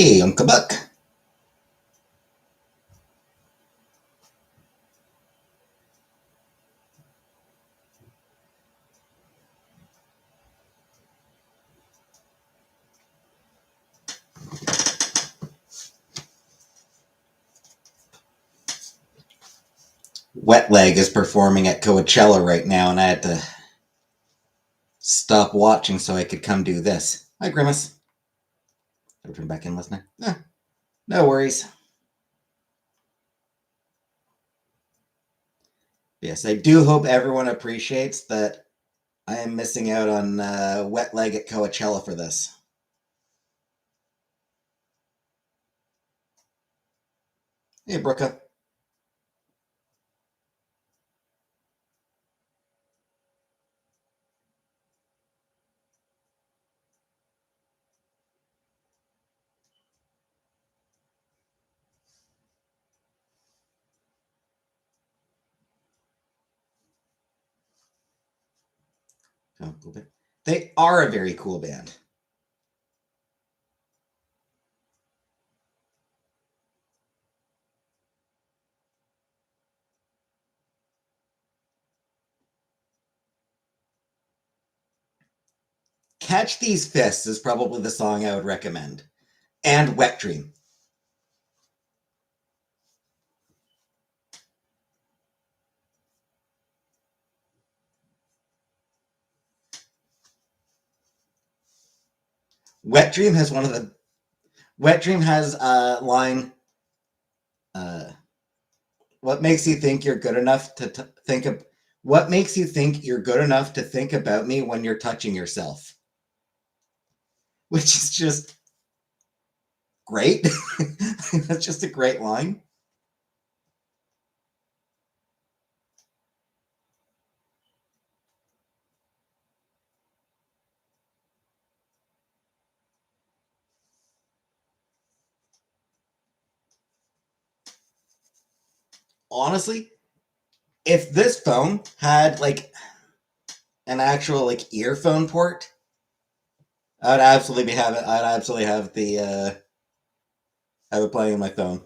Hey, Uncle Buck. Wet Leg is performing at Coachella right now, and I had to stop watching so I could come do this. Hi, Grimace. Should I turn back in listening? No worries. Yes, I do hope everyone appreciates that I am missing out on Wet Leg at Coachella for this. Hey, Brooka. Oh, cool band. They are a very cool band. Catch These Fists is probably the song I would recommend. And Wet Dream. Wet Dream has one of the. Wet Dream has a line. Uh, what makes you think you're good enough to think of? What makes you think you're good enough to think about me when you're touching yourself? Which is just great. That's just a great line. Honestly, if this phone had like an actual like earphone port, I'd absolutely be having. I'd absolutely have it playing on my phone.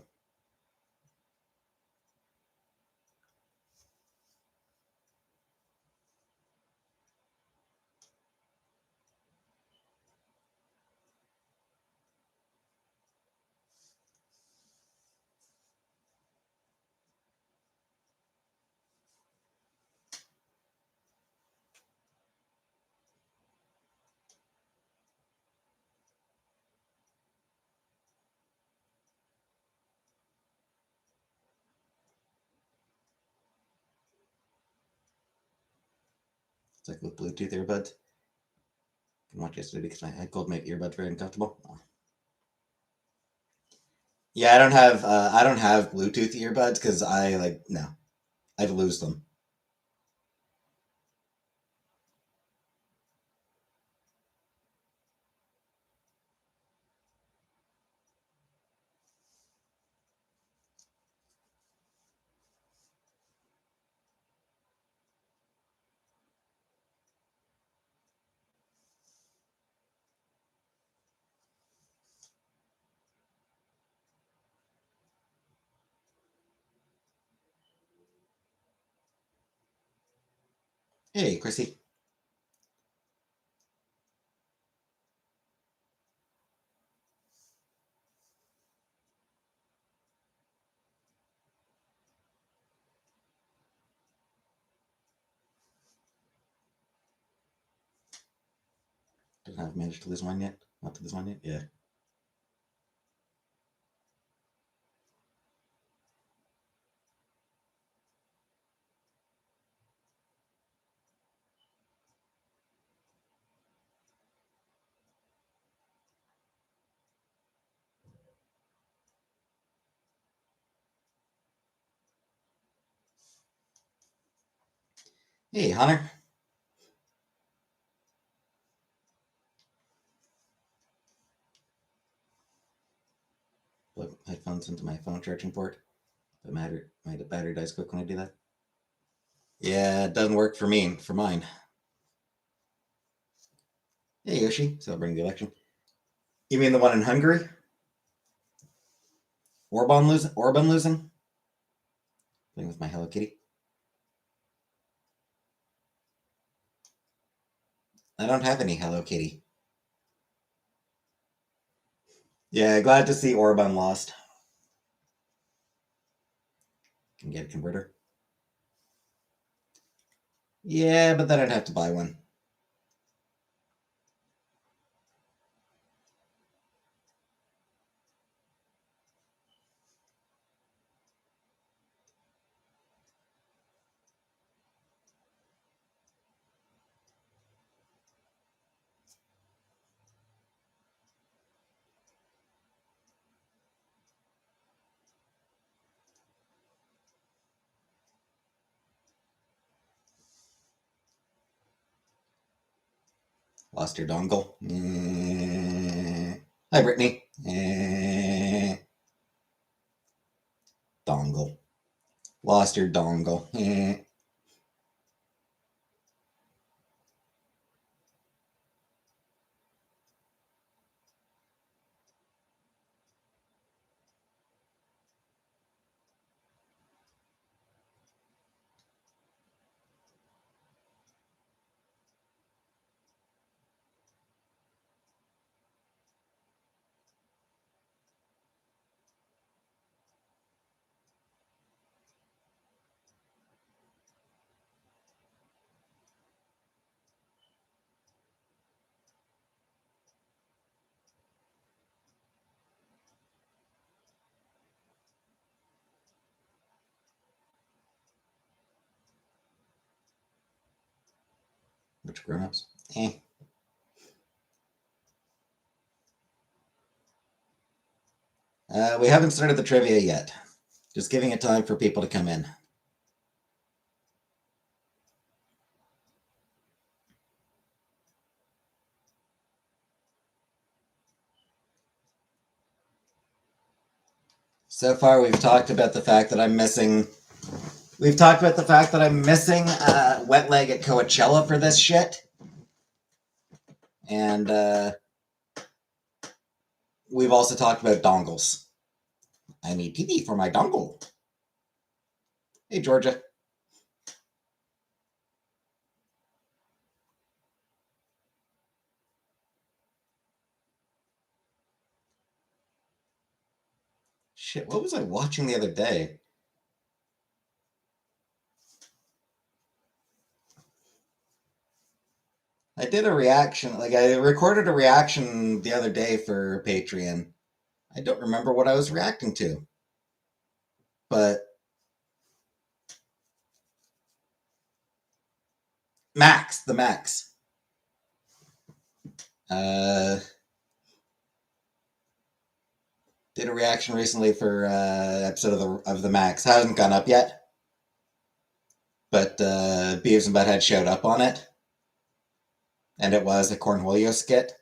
It's like with Bluetooth earbuds. I can watch yesterday because I had called my earbuds very uncomfortable. Oh. Yeah, I don't have Bluetooth earbuds because I like no, I'd lose them. Hey, Chrissy. Didn't have managed to lose mine yet. Not to lose mine yet. Yeah. Hey, Hunter. Plug headphones into my phone charging port. My battery dies quick when I do that. Yeah, it doesn't work for me. For mine. Hey, Yoshi. Celebrating the election. You mean the one in Hungary? Orban losing? Playing with my Hello Kitty. I don't have any Hello Kitty. Yeah, glad to see Orban lost. Can get a converter. Yeah, but then I'd have to buy one. Lost your dongle. Hi, Brittany. Dongle. Lost your dongle. Which grown-ups? We haven't started the trivia yet. Just giving it time for people to come in. So far, we've talked about the fact that I'm missing. We've talked about the fact that I'm missing Wet Leg at Coachella for this shit. And we've also talked about dongles. I need TV for my dongle. Hey, Georgia. Shit, what was I watching the other day? I did a reaction, like I recorded a reaction the other day for Patreon. I don't remember what I was reacting to. But Max, the Max. Did a reaction recently for episode of the Max. Hasn't gone up yet. But Beavis and Butthead showed up on it. And it was a Cornholio skit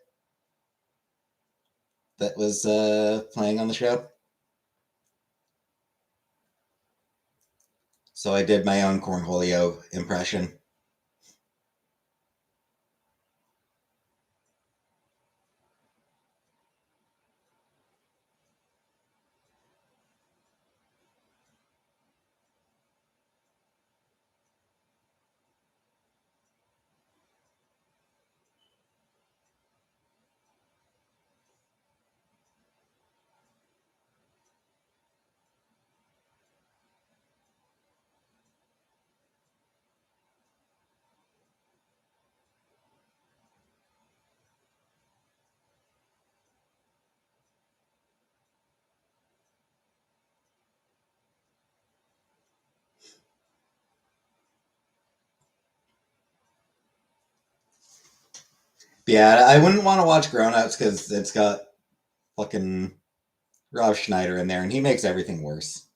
that was playing on the show. So I did my own Cornholio impression. Yeah, I wouldn't want to watch Grown Ups because it's got fucking Rob Schneider in there, and he makes everything worse.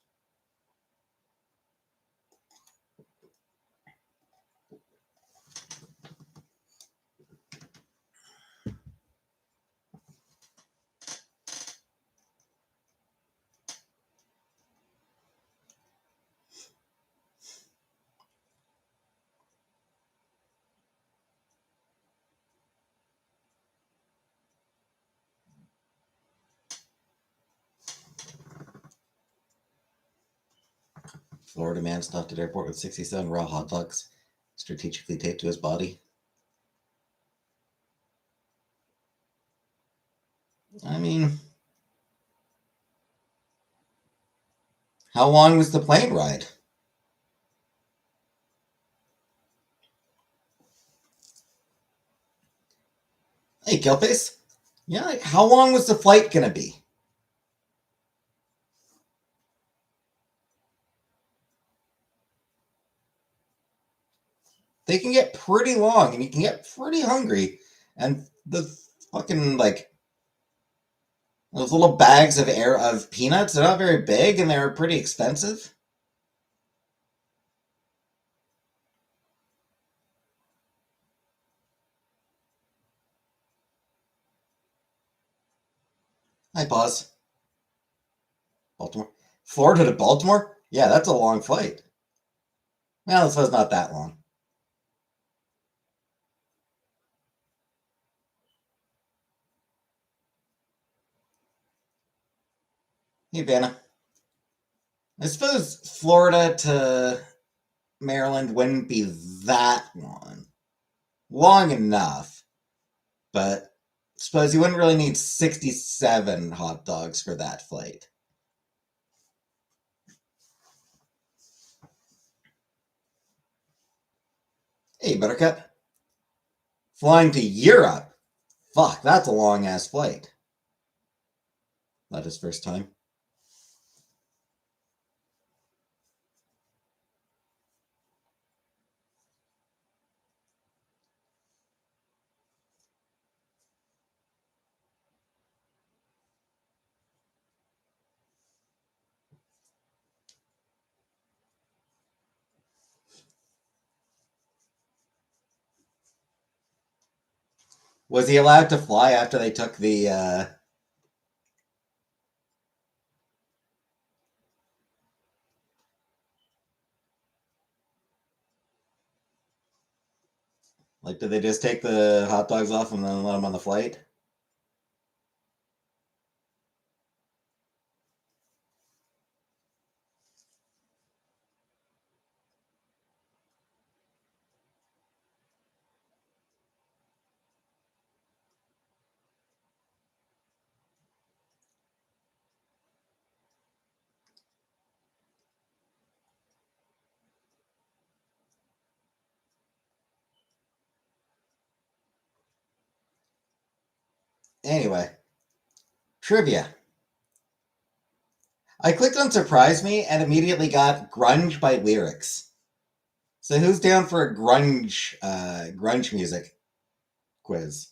Florida man stopped at airport with 67 raw hot dogs strategically taped to his body. I mean, how long was the plane ride? Hey, Kelface. Yeah, like, how long was the flight gonna be? They can get pretty long, and you can get pretty hungry. And the fucking like those little bags of peanuts, they're not very big, and they're pretty expensive. Hi, pause. Baltimore, Florida to Baltimore. Yeah, that's a long flight. Well, this was not that long. Hey, Vanna. I suppose Florida to Maryland wouldn't be that long. Long enough, but suppose you wouldn't really need 67 hot dogs for that flight. Hey, Buttercup. Flying to Europe? Fuck, that's a long ass flight. Not his first time. Was he allowed to fly after they took the like did they just take the hot dogs off and then let him on the flight? Anyway, trivia. I clicked on Surprise Me and immediately got Grunge by Lyrics. So who's down for a grunge music quiz?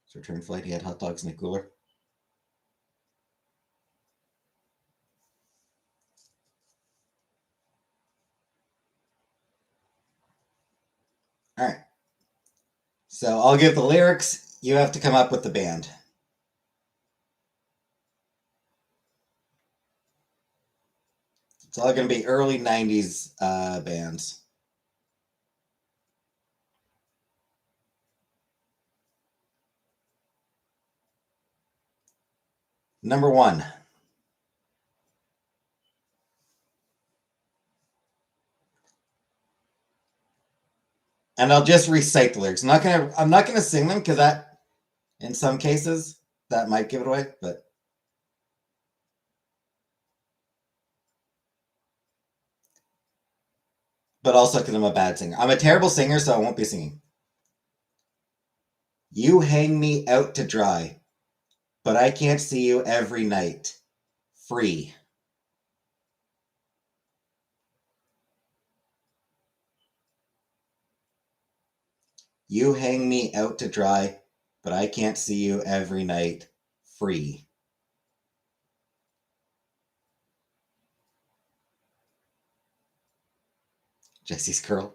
His return flight, he had hot dogs in the cooler. All right. So I'll give the lyrics. You have to come up with the band. It's all going to be early 90s bands. Number one. And I'll just recite the lyrics. I'm not gonna sing them because that in some cases that might give it away, but also because I'm a bad singer. I'm a terrible singer, so I won't be singing. You hang me out to dry, but I can't see you every night. Free. You hang me out to dry, but I can't see you every night. Free. Jesse's Curl.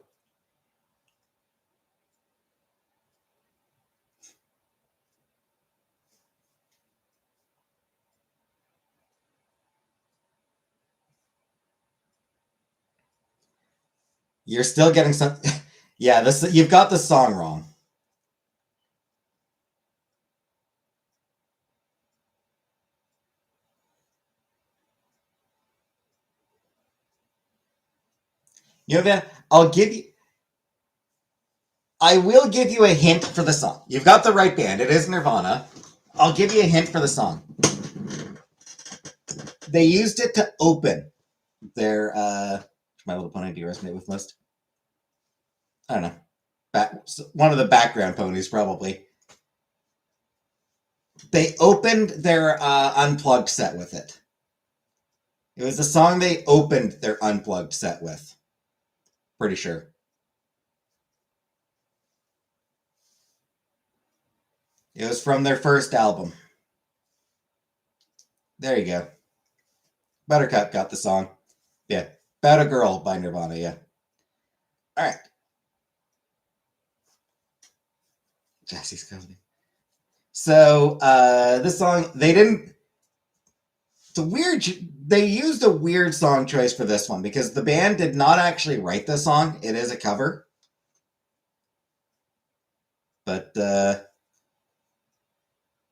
You're still getting some. Yeah, this you've got the song wrong. You know that I'll give you. I will give you a hint for the song. You've got the right band. It is Nirvana. I'll give you a hint for the song. They used it to open their My Little Pony. Do you resonate with most? I don't know. One of the background ponies, probably. They opened their unplugged set with it. It was the song they opened their unplugged set with. Pretty sure. It was from their first album. There you go. Buttercup got the song. Yeah. About a Girl by Nirvana, yeah. All right. Jesse's coming. So this song, they didn't. It's a weird. They used a weird song choice for this one because the band did not actually write the song. It is a cover. But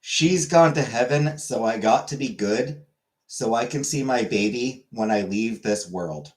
she's gone to heaven, so I got to be good, so I can see my baby when I leave this world.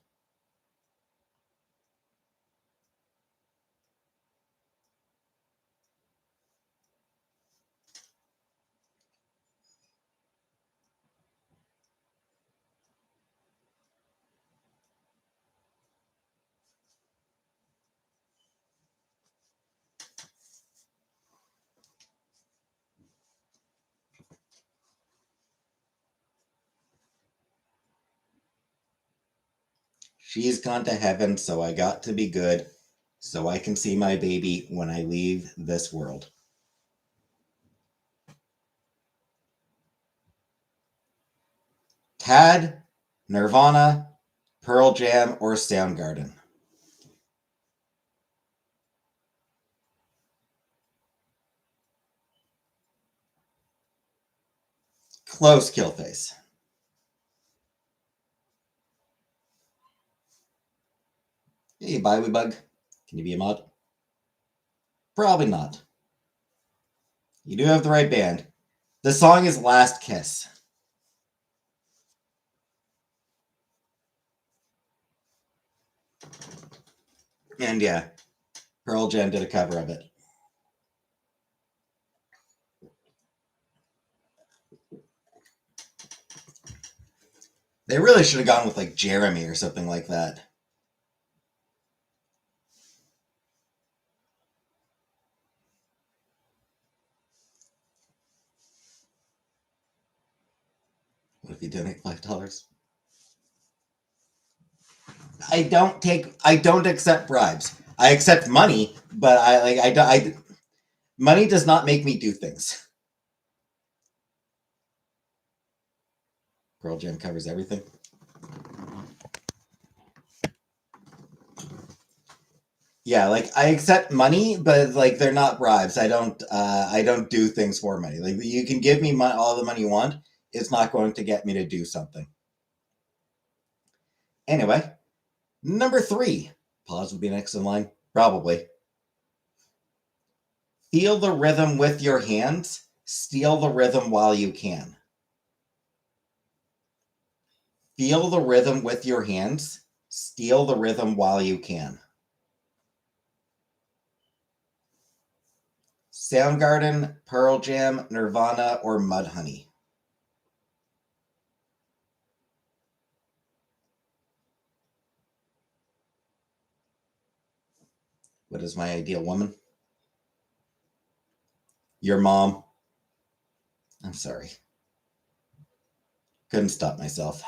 She's gone to heaven, so I got to be good, so I can see my baby when I leave this world. Tad, Nirvana, Pearl Jam, or Soundgarden? Close, Killface. Hey, Bug. Can you be a mod? Probably not. You do have the right band. The song is Last Kiss. And yeah, Pearl Jam did a cover of it. They really should have gone with like Jeremy or something like that. What if you donate $5? I don't accept bribes. I accept money, but money does not make me do things. Pearl Jam covers everything. Yeah, like I accept money, but like they're not bribes. I don't do things for money. Like you can give me all the money you want, it's not going to get me to do something. Anyway, number 3. Pause would be next in line, probably. Feel the rhythm with your hands. Steal the rhythm while you can. Feel the rhythm with your hands. Steal the rhythm while you can. Soundgarden, Pearl Jam, Nirvana, or Mudhoney? What is my ideal woman? Your mom. I'm sorry. Couldn't stop myself.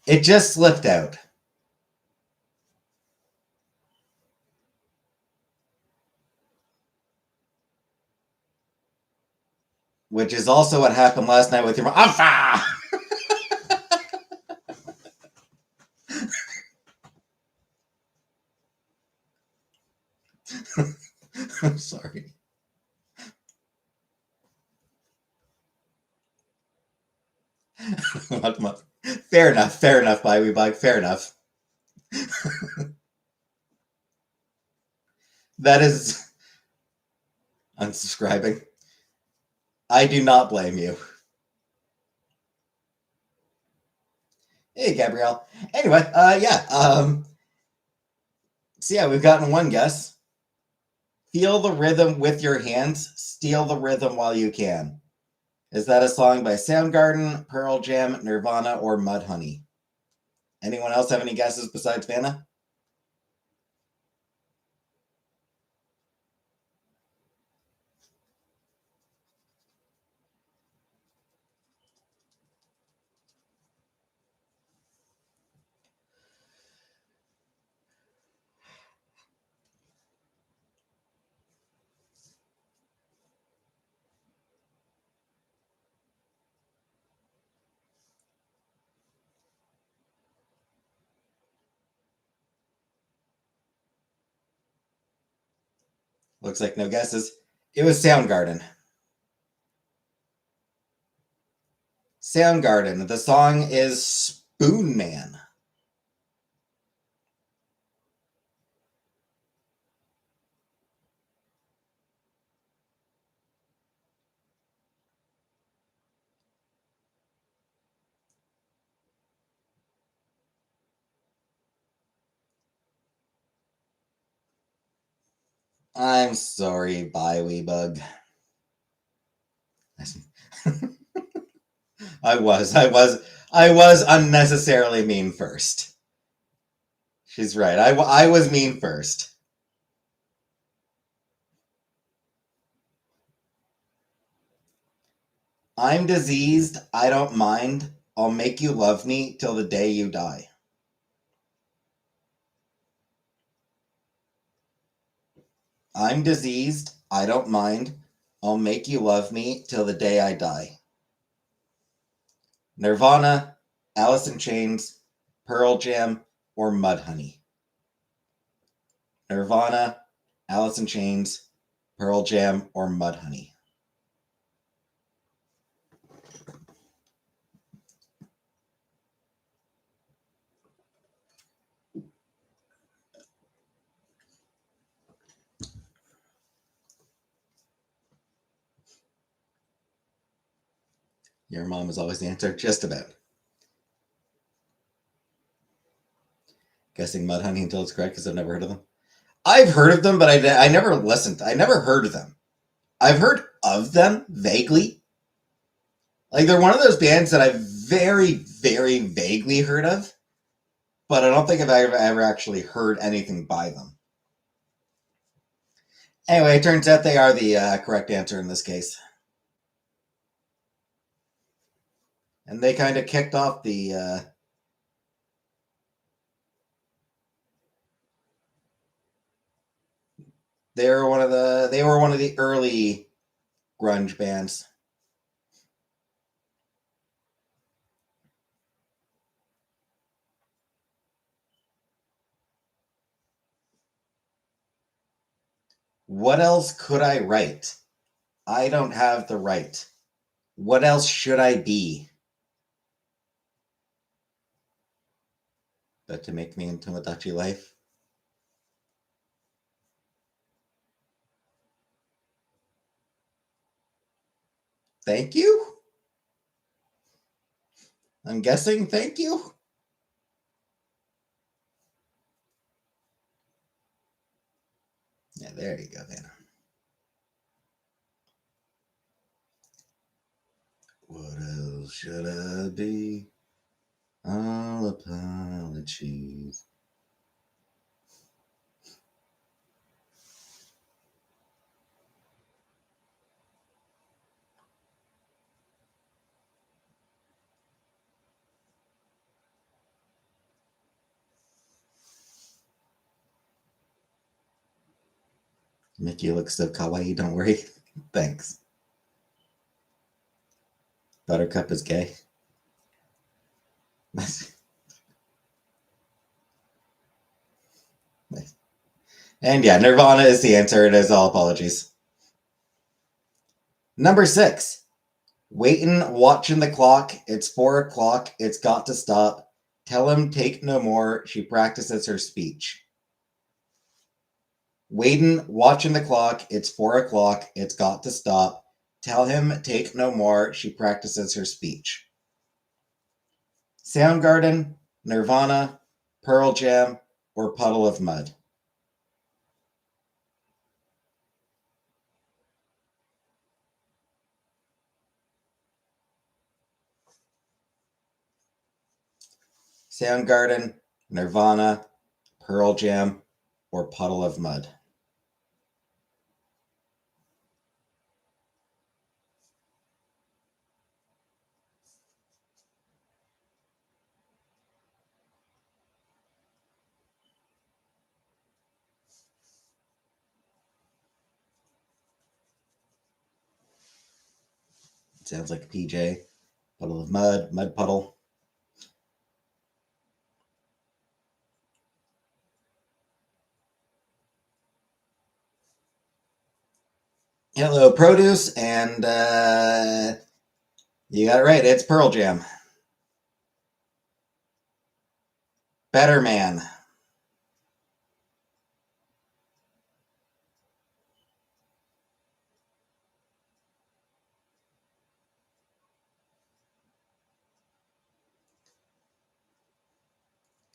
It just slipped out. Which is also what happened last night with your mom. I'm sorry. month. Fair enough, Buy We Bug, fair enough. That is unsubscribing. I do not blame you. Hey, Gabrielle. Anyway, so yeah, we've gotten one guess. Feel the rhythm with your hands. Steal the rhythm while you can. Is that a song by Soundgarden, Pearl Jam, Nirvana, or Mudhoney? Anyone else have any guesses besides Vanna? Looks like no guesses. It was Soundgarden. Soundgarden. The song is Spoon Man. I'm sorry, Bye We Bug. I was unnecessarily mean first. She's right. I was mean first. I'm diseased. I don't mind. I'll make you love me till the day you die. I'm diseased. I don't mind. I'll make you love me till the day I die. Nirvana, Alice in Chains, Pearl Jam, or Mudhoney? Nirvana, Alice in Chains, Pearl Jam, or Mudhoney? Your mom is always the answer, just about. Guessing Mudhoney until it's correct because I've never heard of them. I've heard of them, but I never listened. I never heard of them. I've heard of them vaguely. Like, they're one of those bands that I've very, very vaguely heard of, but I don't think I've ever actually heard anything by them. Anyway, it turns out they are the correct answer in this case. And they kind of kicked off the they were one of the early grunge bands. What else could I write? I don't have the right. What else should I be? But to make me into Tomodachi Life? Thank you? I'm guessing thank you? Yeah, there you go, then. What else should I be? All apologies. Make you look so kawaii, don't worry. Thanks. Buttercup is gay. And yeah, Nirvana is the answer. It is all apologies. Number 6. Waitin', watching the clock. It's 4 o'clock. It's got to stop. Tell him take no more. She practices her speech. Waitin', watching the clock. It's 4 o'clock. It's got to stop. Tell him take no more. She practices her speech. Soundgarden, Nirvana, Pearl Jam, or Puddle of Mud? Soundgarden, Nirvana, Pearl Jam, or Puddle of Mud? Sounds like a PJ. Puddle of Mud, Mud Puddle. Hello, Produce, and you got it right. It's Pearl Jam. Better Man.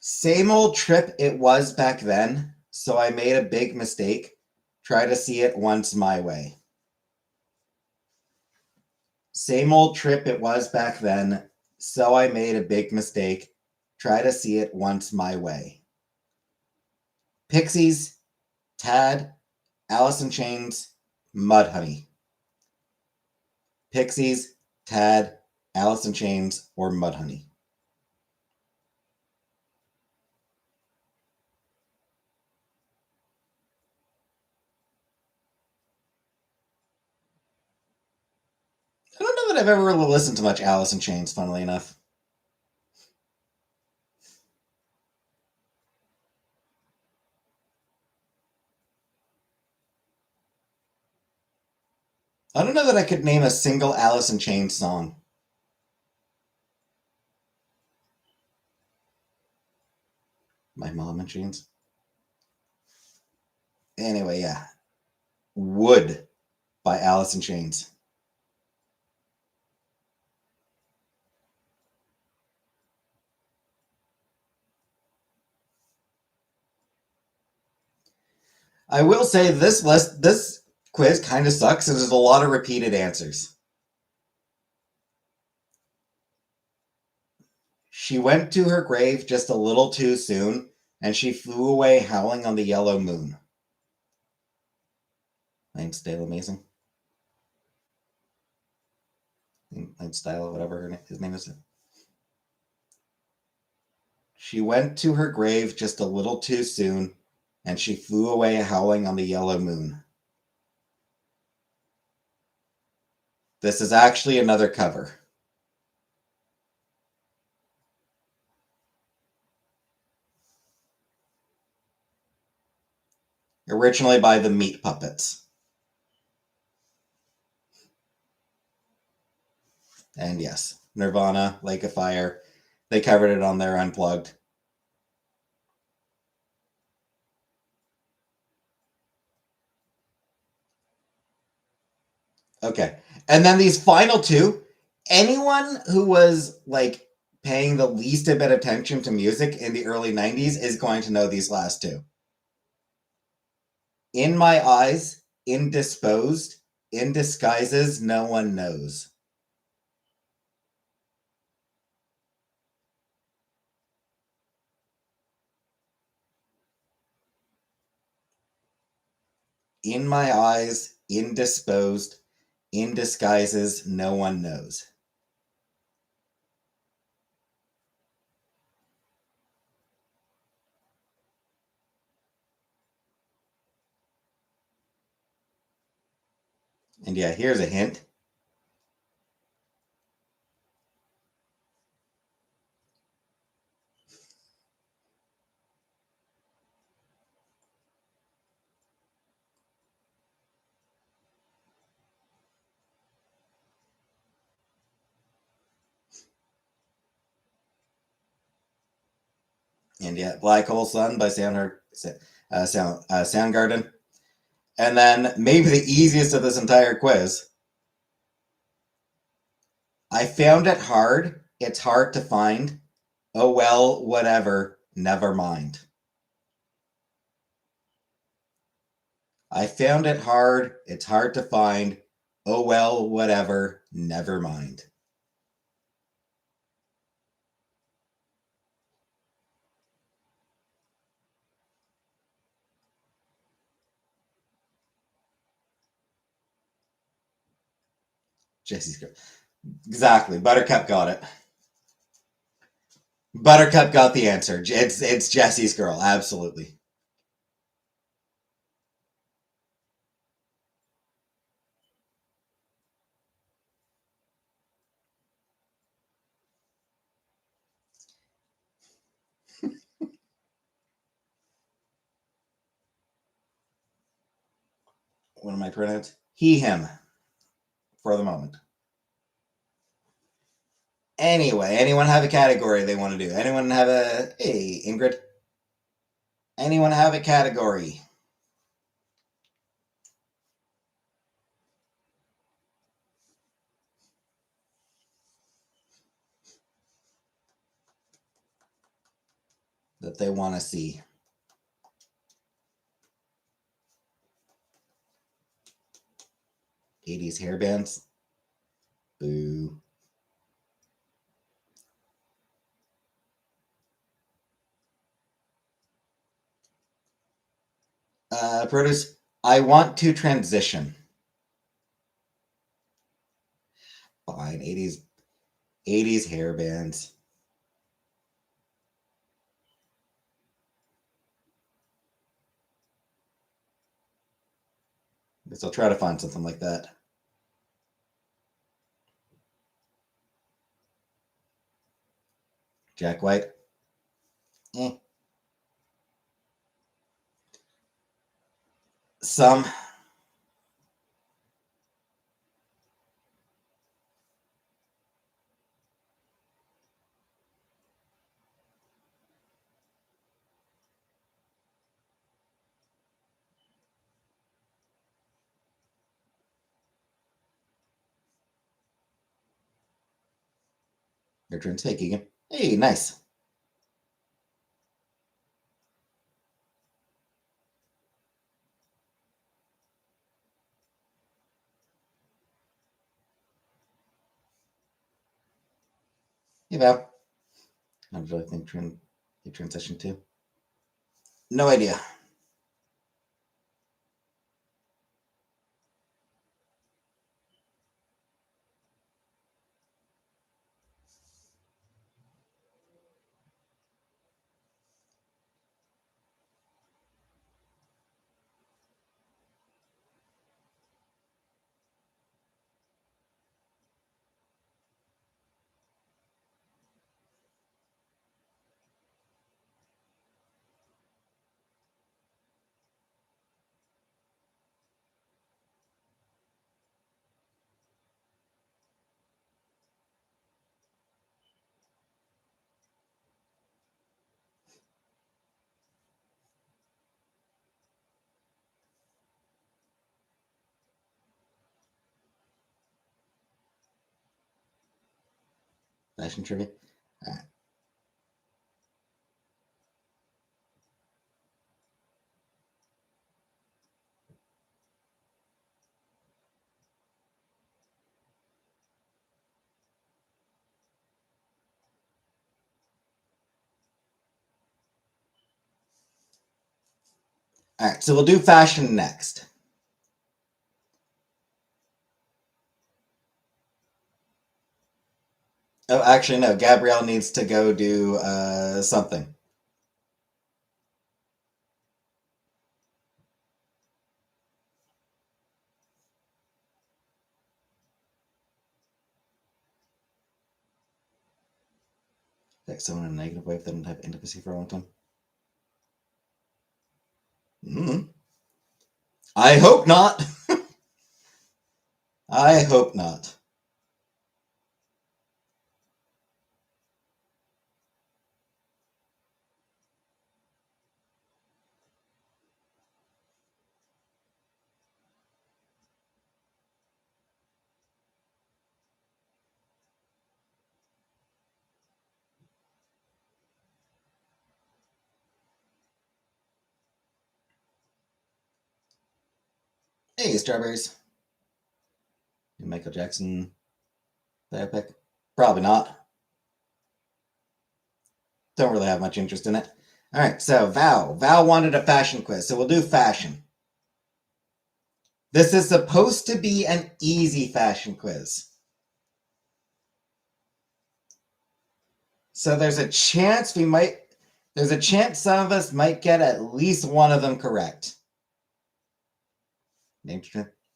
Same old trip it was back then, so I made a big mistake. Try to see it once my way. Same old trip it was back then, so I made a big mistake. Try to see it once my way. Pixies, Tad, Alice in Chains, Mudhoney. Pixies, Tad, Alice in Chains, or Mudhoney. I don't know that I've ever really listened to much Alice in Chains, funnily enough. I don't know that I could name a single Alice in Chains song. My Mom in Chains. Anyway, yeah. Wood by Alice in Chains. I will say this quiz kind of sucks and there's a lot of repeated answers. She went to her grave just a little too soon, and she flew away howling on the yellow moon. Name's Stale Amazing. Name Style, whatever his name is. She went to her grave just a little too soon, and she flew away howling on the yellow moon. This is actually another cover. Originally by the Meat Puppets. And yes, Nirvana, Lake of Fire. They covered it on their Unplugged. Okay. And then these final two, anyone who was like paying the least a bit attention to music in the early 90s is going to know these last two. In My Eyes, Indisposed, In Disguises, No One Knows. In My Eyes, Indisposed, In Disguises, No One Knows. And yeah, here's a hint. And yeah, Black Hole Sun by Soundgarden. And then maybe the easiest of this entire quiz. I found it hard. It's hard to find. Oh well, whatever. Never mind. I found it hard. It's hard to find. Oh well, whatever. Never mind. Jesse's girl. Exactly. Buttercup got it. Buttercup got the answer. It's Jesse's girl. Absolutely. What are my pronouns? He, him, for the moment. Anyway, anyone have a category they want to do? Anyone have a. Hey, Ingrid. Anyone have a category? That they want to see? 80s hair bands? Boo. Produce. I want to transition. Fine. 80s hair bands. Guess I'll try to find something like that. Jack White. Eh. Some. Your turn. Hey, Keegan. Hey, nice. Hey, Val. How did I think you transition to? No idea. Fashion trivia. All right. All right. So we'll do fashion next. Oh, actually, no. Gabrielle needs to go do something. Like someone in a negative way that didn't have intimacy for a long time. Mm-hmm. I hope not. I hope not. Hey, strawberries. Michael Jackson biopic? Probably not. Don't really have much interest in it. All right, so Val. Val wanted a fashion quiz, so we'll do fashion. This is supposed to be an easy fashion quiz. So there's a chance some of us might get at least one of them correct. Name?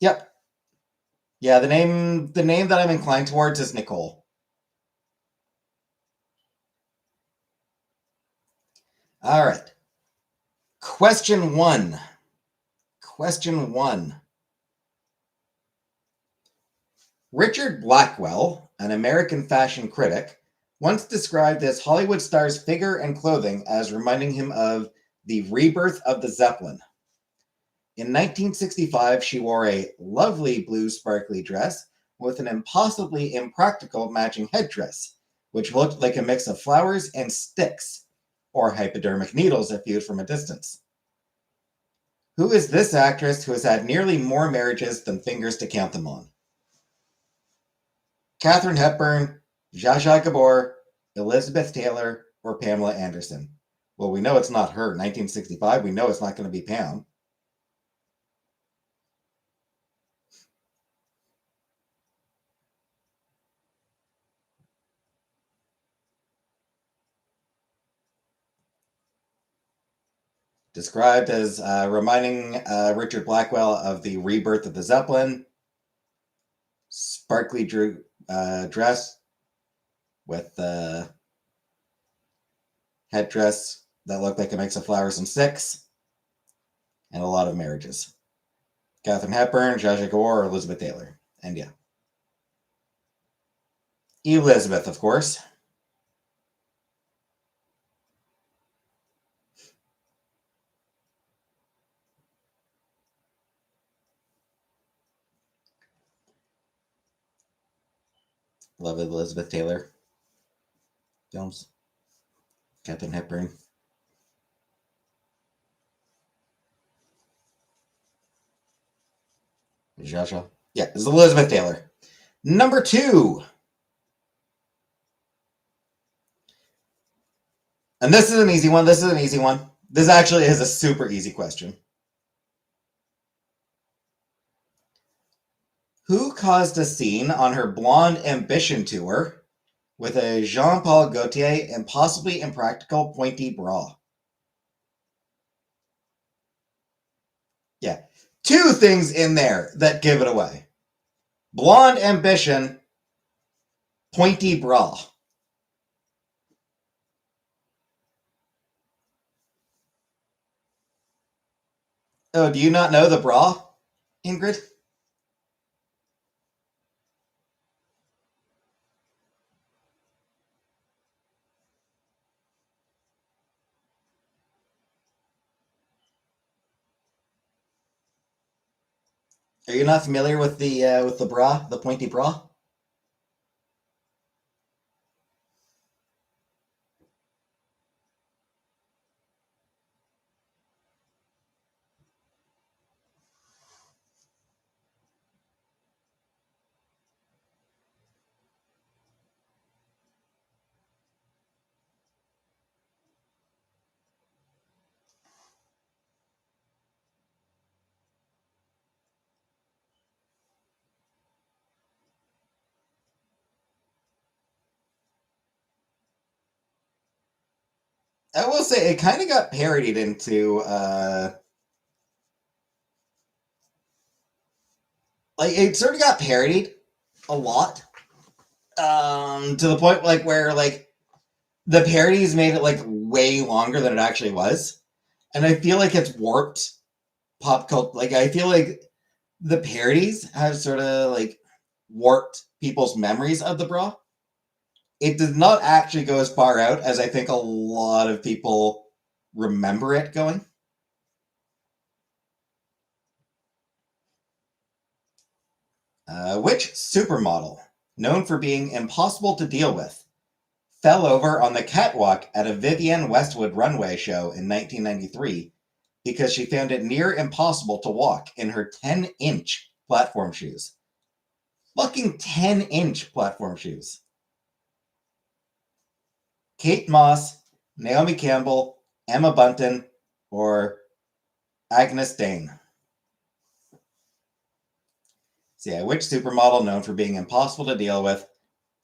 Yep. Yeah, the name that I'm inclined towards is Nicole. All right. Question one. Richard Blackwell, an American fashion critic, once described this Hollywood star's figure and clothing as reminding him of the rebirth of the Zeppelin. In 1965, she wore a lovely blue sparkly dress with an impossibly impractical matching headdress, which looked like a mix of flowers and sticks, or hypodermic needles if viewed from a distance. Who is this actress who has had nearly more marriages than fingers to count them on? Katharine Hepburn, Zsa Zsa Gabor, Elizabeth Taylor, or Pamela Anderson? Well, we know it's not her. 1965, we know it's not going to be Pam. Described as reminding Richard Blackwell of the rebirth of the Zeppelin. Sparkly dress with headdress that looked like a mix of flowers and sticks, and a lot of marriages. Katharine Hepburn, Zsa Zsa Gabor, or Elizabeth Taylor. And yeah. Elizabeth, of course. Love Elizabeth Taylor films. Katharine Hepburn. Zsa Zsa. Yeah, it's Elizabeth Taylor. Number 2. And this is an easy one. This actually is a super easy question. Who caused a scene on her Blonde Ambition tour with a Jean-Paul Gaultier impossibly impractical pointy bra? Yeah. 2 things in there that give it away. Blonde Ambition, pointy bra. Oh, do you not know the bra, Ingrid? Are you not familiar with the bra, the pointy bra? I will say it kind of got parodied into like it sort of got parodied a lot. To the point like where like the parodies made it like way longer than it actually was. And I feel like it's warped pop culture. Like I feel like the parodies have sort of like warped people's memories of the bra. It did not actually go as far out as I think a lot of people remember it going. Which supermodel, known for being impossible to deal with, fell over on the catwalk at a Vivienne Westwood runway show in 1993 because she found it near impossible to walk in her 10-inch platform shoes. Fucking 10-inch platform shoes. Kate Moss, Naomi Campbell, Emma Bunton, or Agnes Dane. So yeah, which supermodel known for being impossible to deal with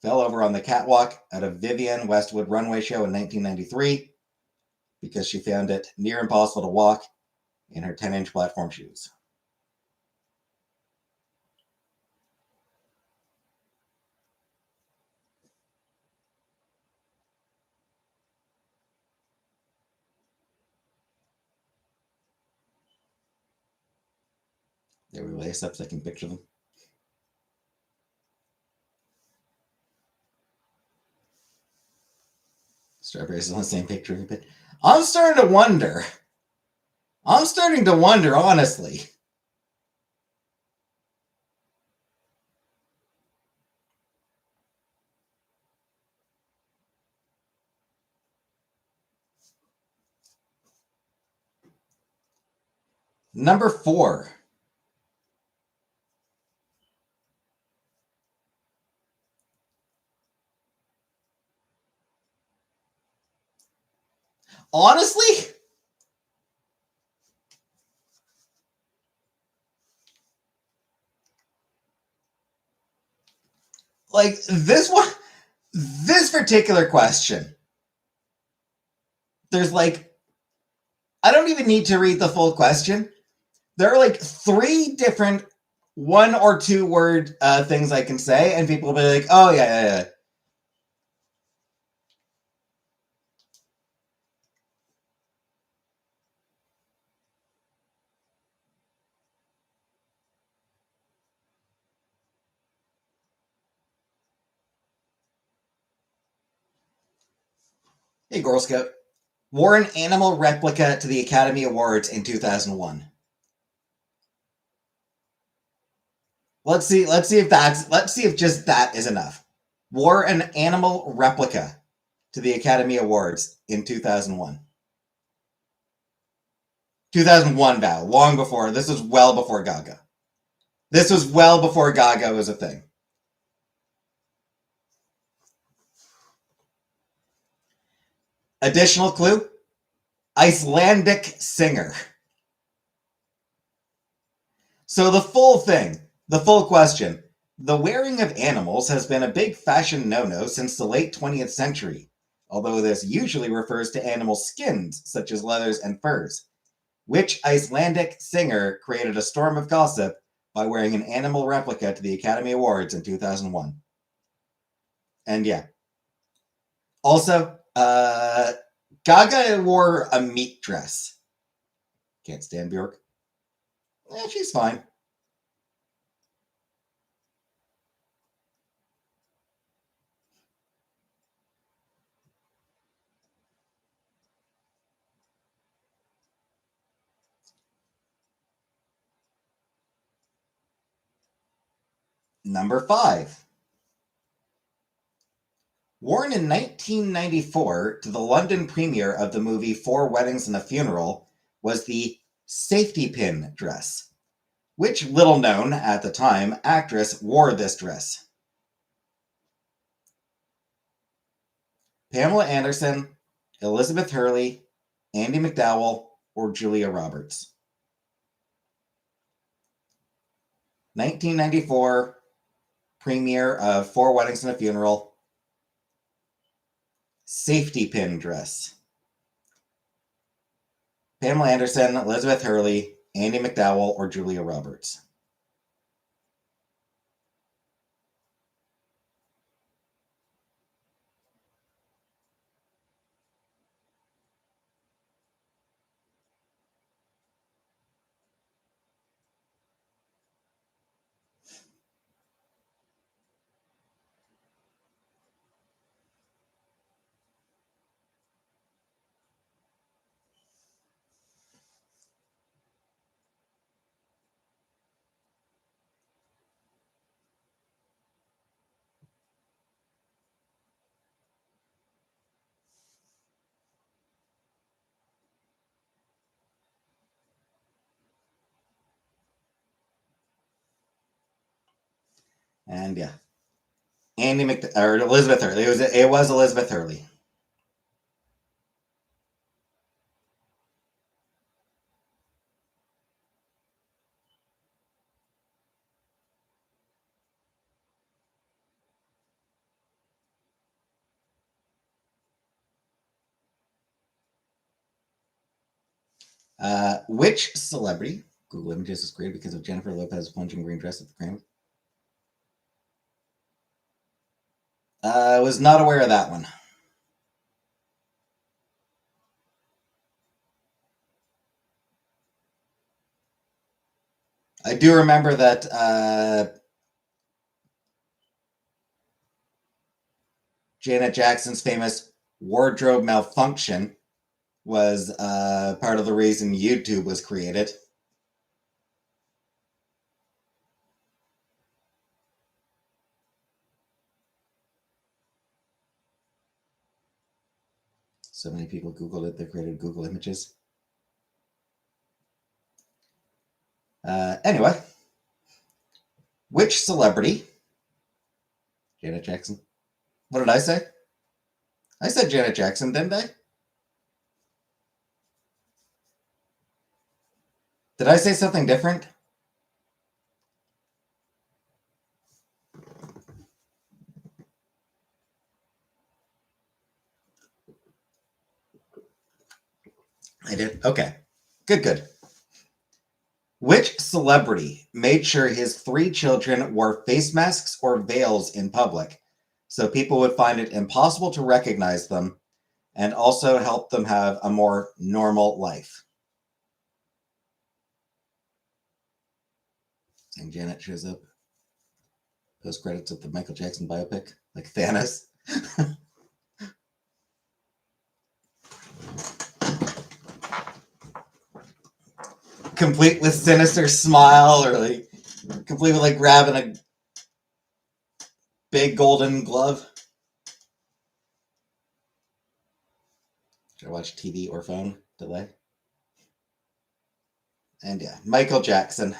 fell over on the catwalk at a Vivienne Westwood runway show in 1993 because she found it near impossible to walk in her 10-inch platform shoes? There we lace up so I can picture them. Strawberries is on the same picture. But I'm starting to wonder. Honestly. Number 4. Honestly, like this particular question, there's like, I don't even need to read the full question. There are like 3 different 1 or 2 word things I can say, and people will be like, oh, yeah. Hey, Girl Scout. Wore an animal replica to the Academy Awards in 2001. Let's see if just that is enough. Wore an animal replica to the Academy Awards in 2001. 2001, Val. Long before. This was well before Gaga. This was well before Gaga was a thing. Additional clue: Icelandic singer. So the full question. The wearing of animals has been a big fashion no-no since the late 20th century, although this usually refers to animal skins, such as leathers and furs. Which Icelandic singer created a storm of gossip by wearing an animal replica to the Academy Awards in 2001? And yeah. Also, Gaga wore a meat dress. Can't stand Bjork. She's fine. Number 5. Worn in 1994 to the London premiere of the movie 4 Weddings and a Funeral was the safety pin dress. Which little known, at the time, actress wore this dress? Pamela Anderson, Elizabeth Hurley, Andie MacDowell, or Julia Roberts? 1994 premiere of 4 Weddings and a Funeral. Safety pin dress. Pamela Anderson, Elizabeth Hurley, Andie MacDowell, or Julia Roberts? And yeah, or Elizabeth Hurley. It was Elizabeth Hurley. Which celebrity? Google Images is created because of Jennifer Lopez's plunging green dress at the Grammys. I was not aware of that one. I do remember that Janet Jackson's famous wardrobe malfunction was part of the reason YouTube was created. So many people Googled it, they created Google Images. Anyway, which celebrity? Janet Jackson. What did I say? I said Janet Jackson, didn't I? Did I say something different? I did. Okay. Good. Which celebrity made sure his 3 children wore face masks or veils in public so people would find it impossible to recognize them and also help them have a more normal life? And Janet shows up. Post credits of the Michael Jackson biopic, like Thanos. Complete with sinister smile, or like complete with like grabbing a big golden glove. Should I watch TV or phone? Delay. And yeah, Michael Jackson.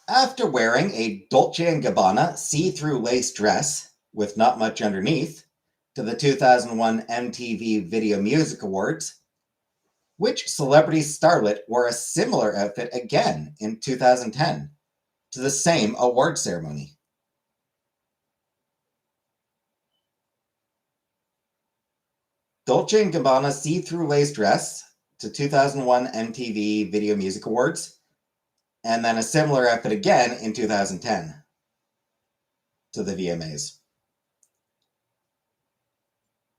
After wearing a Dolce & Gabbana see-through lace dress with not much underneath to the 2001 MTV Video Music Awards, which celebrity starlet wore a similar outfit again in 2010 to the same award ceremony? Dolce & Gabbana see-through lace dress to 2001 MTV Video Music Awards, and then a similar outfit again in 2010 to the VMAs.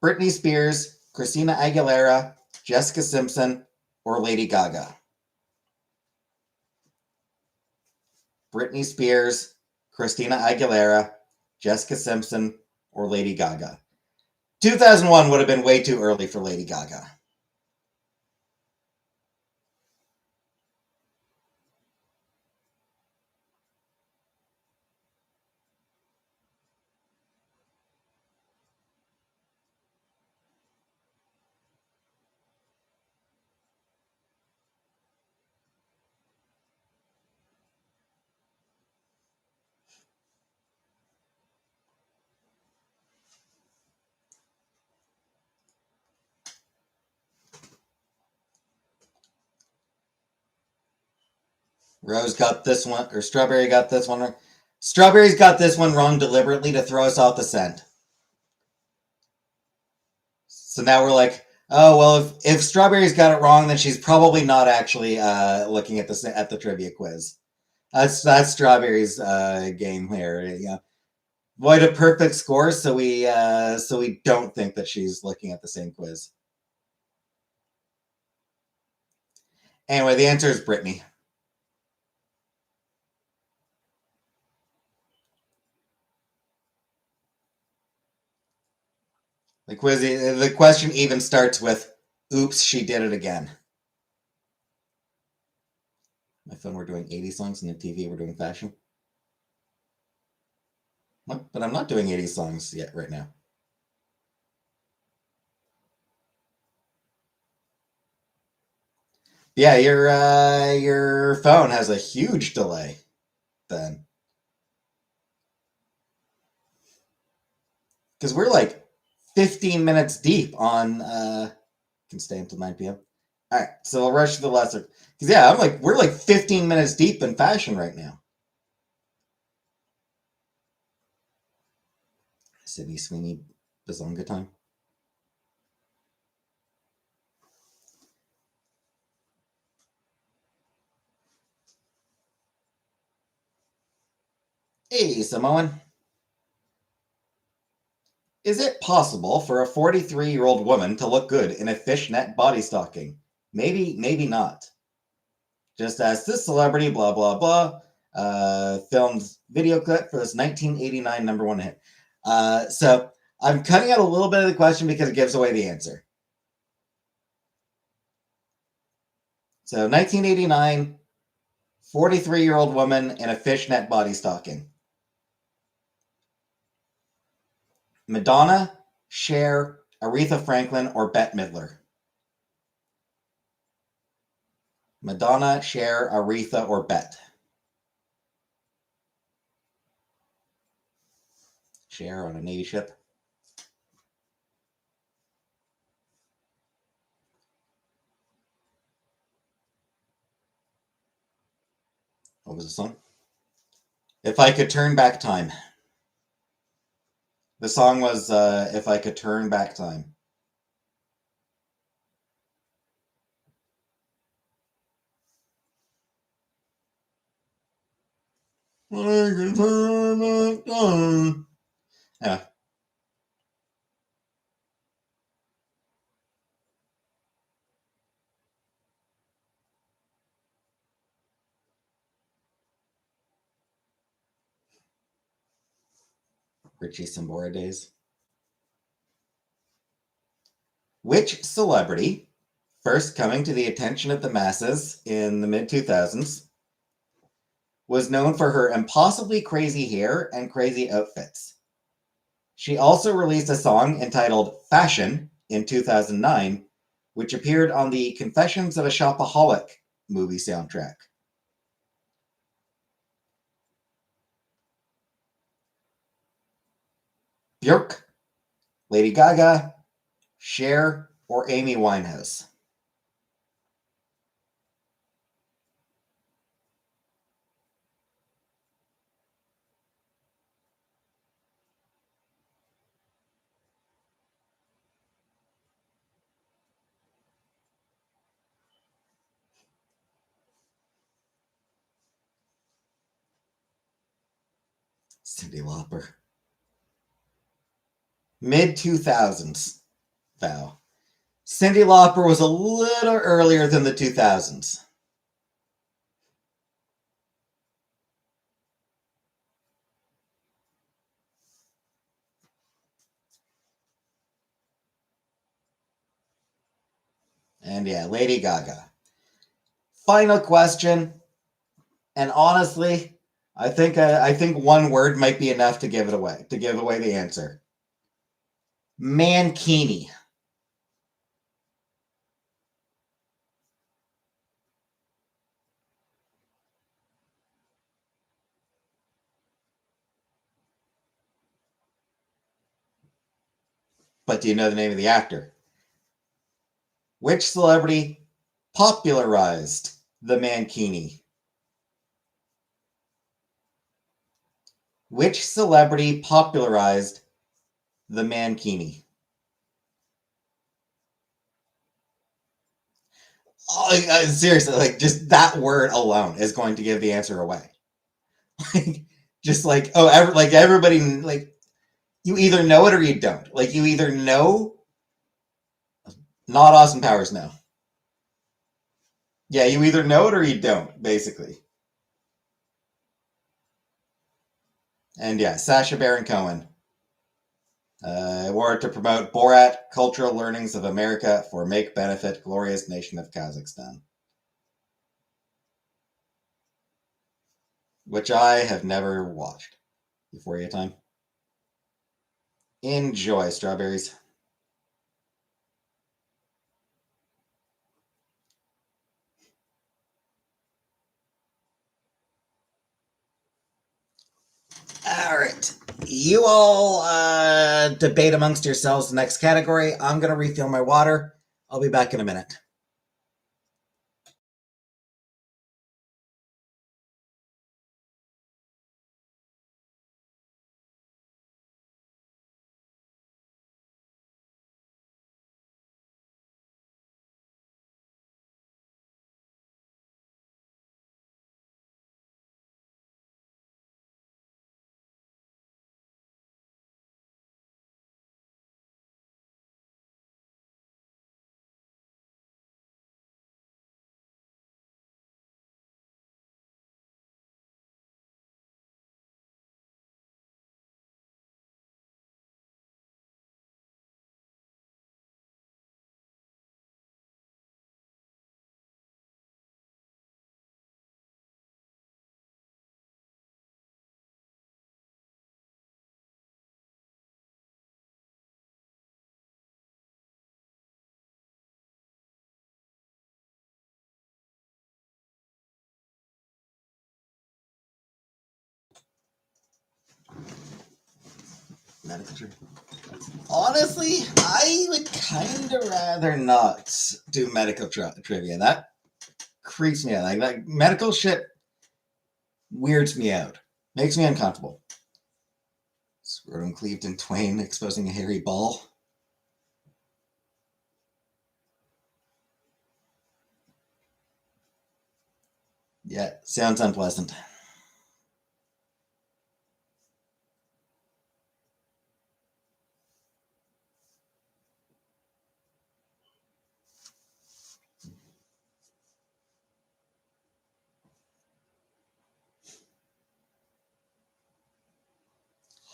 Britney Spears, Christina Aguilera, Jessica Simpson, or Lady Gaga? Britney Spears, Christina Aguilera, Jessica Simpson, or Lady Gaga? 2001 would have been way too early for Lady Gaga. Rose got this one, or Strawberry got this one. Strawberry's got this one wrong deliberately to throw us off the scent. So now we're like, oh well, if Strawberry's got it wrong, then she's probably not actually looking at the trivia quiz. That's Strawberry's game here. Yeah, avoid a perfect score, so we don't think that she's looking at the same quiz. Anyway, the answer is Britney. The question even starts with, "Oops, she did it again." My phone, we're doing 80 songs, and the TV, we're doing fashion. What? But I'm not doing 80s songs yet right now. Yeah, your phone has a huge delay then. Because we're like 15 minutes deep on can stay until 9 p.m. All right, so I'll rush to the lesser. Because yeah, we're like 15 minutes deep in fashion right now. Sydney Sweeney Bazonga time. Hey, Samoan. Is it possible for a 43-year-old woman to look good in a fishnet body stocking? Maybe, maybe not. Just as this celebrity, blah, blah, blah, filmed video clip for this 1989 number one hit. So I'm cutting out a little bit of the question because it gives away the answer. So 1989, 43-year-old woman in a fishnet body stocking. Madonna, Cher, Aretha Franklin, or Bette Midler? Madonna, Cher, Aretha, or Bette? Cher on a Navy ship. What was the song? If I Could Turn Back Time. The song was If I Could Turn Back Time. I could turn back time. Yeah. Richie Sambora days. Which celebrity, first coming to the attention of the masses in the mid 2000s, was known for her impossibly crazy hair and crazy outfits? She also released a song entitled Fashion in 2009, which appeared on the Confessions of a Shopaholic movie soundtrack. Björk, Lady Gaga, Cher, or Amy Winehouse? Cyndi Lauper. Mid 2000s, Val. Cyndi Lauper was a little earlier than the 2000s. And yeah, Lady Gaga. Final question. And honestly, I think one word might be enough to give it away, to give away the answer. Mankini. But do you know the name of the actor? Which celebrity popularized the mankini? Which celebrity popularized the mankini? Oh, seriously, like just that word alone is going to give the answer away. Just like like everybody, like you either know it or you don't. Like you either know, not Austin Powers, no. Yeah, you either know it or you don't, basically. And yeah, Sacha Baron Cohen. Award to promote Borat cultural learnings of America for make benefit glorious nation of Kazakhstan, which I have never watched. Euphoria time. Enjoy, strawberries. All right. You all debate amongst yourselves the next category. I'm going to refill my water. I'll be back in a minute. Honestly, I would kind of rather not do medical trivia. That creeps me out. Like medical shit weirds me out. Makes me uncomfortable. Scrotum cleaved in twain, exposing a hairy ball. Yeah, sounds unpleasant.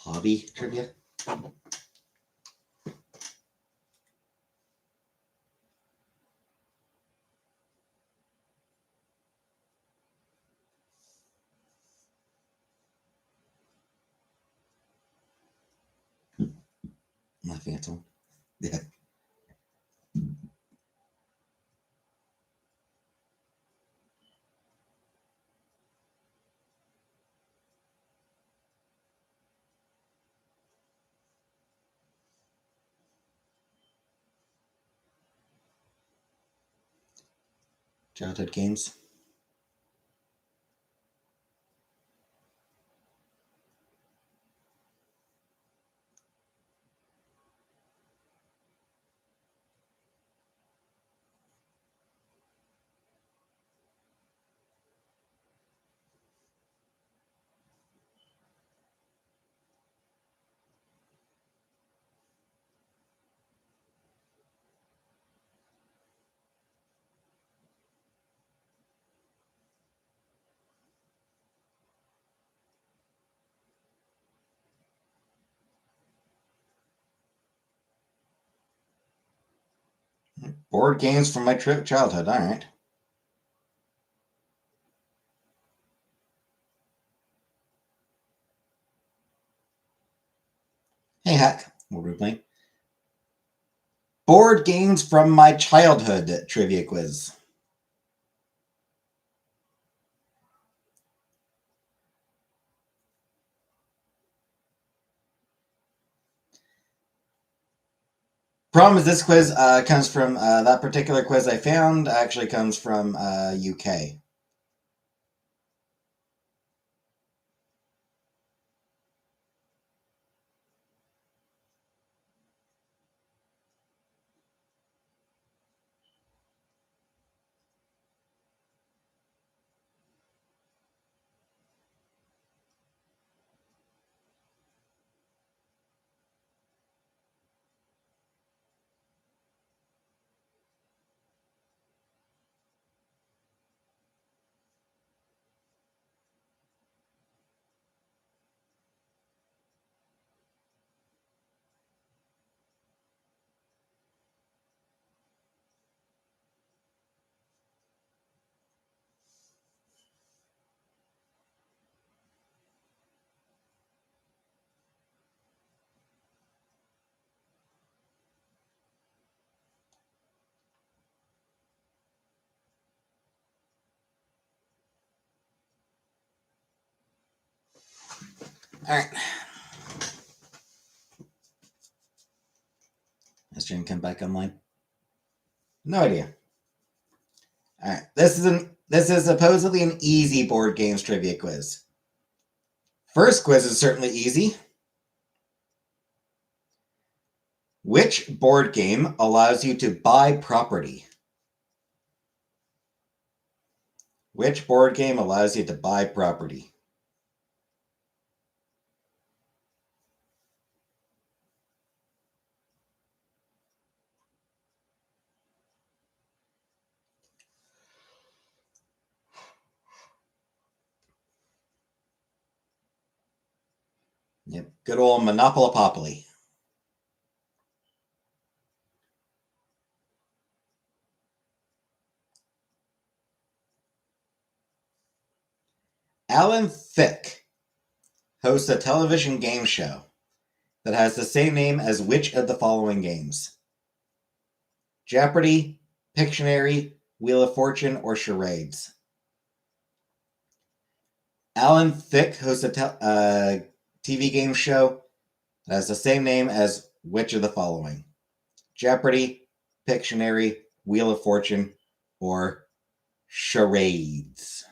Hobby trivia? Laughing at someone. Yeah. Childhood games. Board games from my childhood. All right. Hey, Hack. What are we playing? Board games from my childhood trivia quiz. Problem is, this quiz comes from that particular quiz I found actually comes from UK. All right. Has stream come back online? No idea. All right. This is supposedly an easy board games trivia quiz. First quiz is certainly easy. Which board game allows you to buy property? Which board game allows you to buy property? Yep, good old Monopoly. Alan Thicke hosts a television game show that has the same name as which of the following games? Jeopardy, Pictionary, Wheel of Fortune, or Charades? Alan Thicke hosts a TV game show that has the same name as which of the following? Jeopardy, Pictionary, Wheel of Fortune, or Charades?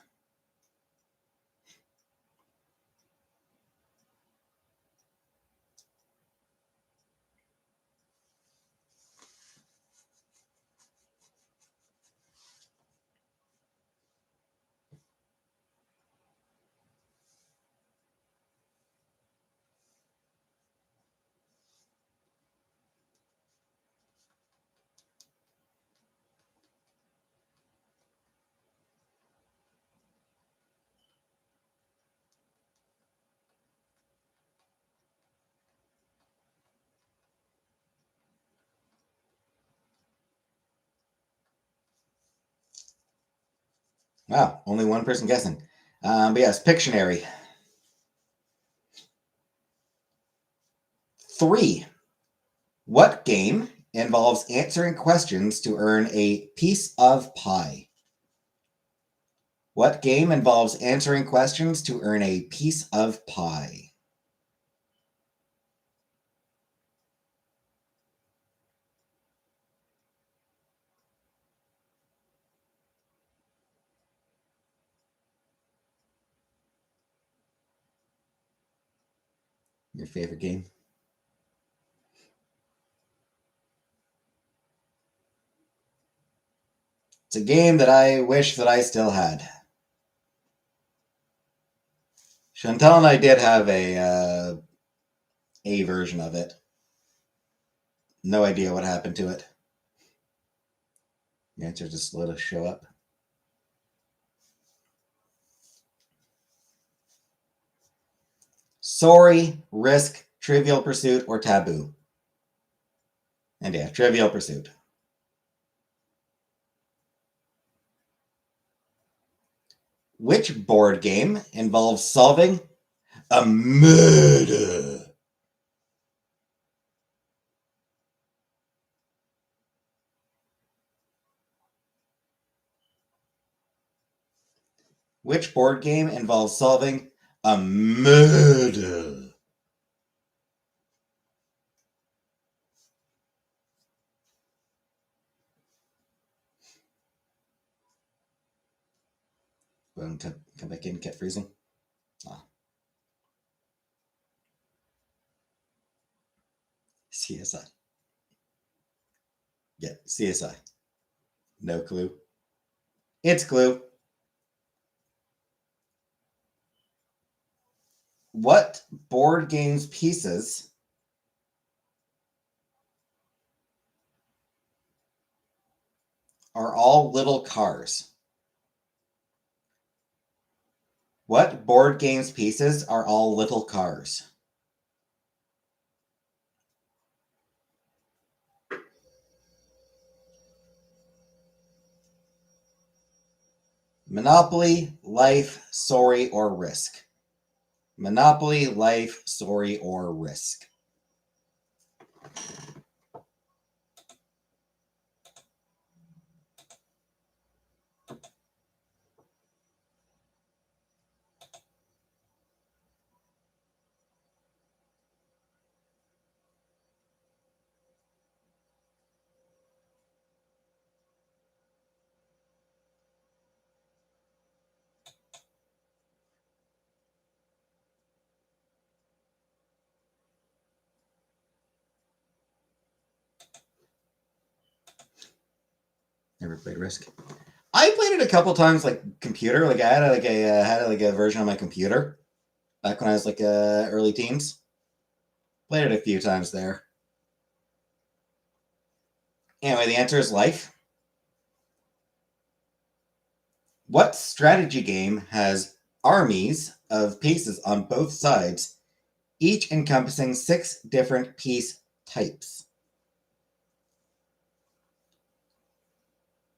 Wow, only one person guessing. But yes, Pictionary. 3. What game involves answering questions to earn a piece of pie? What game involves answering questions to earn a piece of pie? Your favorite game? It's a game that I wish that I still had. Chantal and I did have a version of it. No idea what happened to it. The answer just let us show up. Sorry, Risk, Trivial Pursuit, or Taboo? And yeah, Trivial Pursuit. Which board game involves solving a murder? Which board game involves solving a murder? Going to come back in, kept freezing. Ah. CSI. Yeah, CSI. No clue. It's Clue. What board game's pieces are all little cars? What board game's pieces are all little cars? Monopoly, Life, Sorry, or Risk? Monopoly, Life, Sorry, or Risk? Never played Risk. I played it a couple times, like computer. Like I had a version on my computer back when I was like early teens. Played it a few times there. Anyway, the answer is life. What strategy game has armies of pieces on both sides, each encompassing 6 different piece types?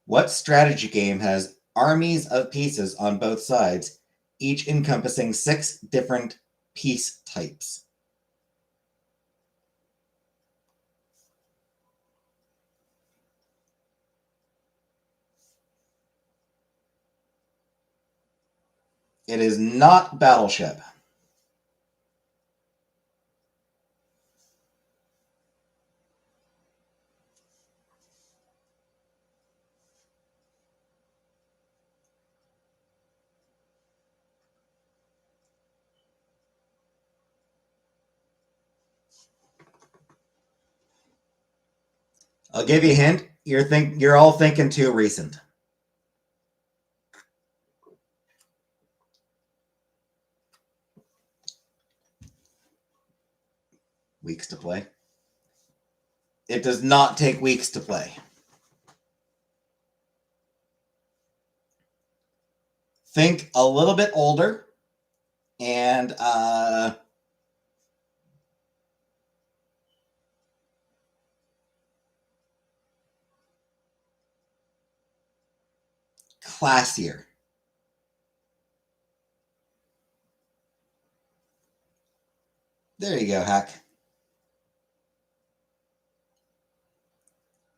What strategy game has armies of pieces on both sides, each encompassing 6 different piece types? It is not Battleship. I'll give you a hint. You're all thinking too recent. Weeks to play. It does not take weeks to play. Think a little bit older and classier. There you go, Hack.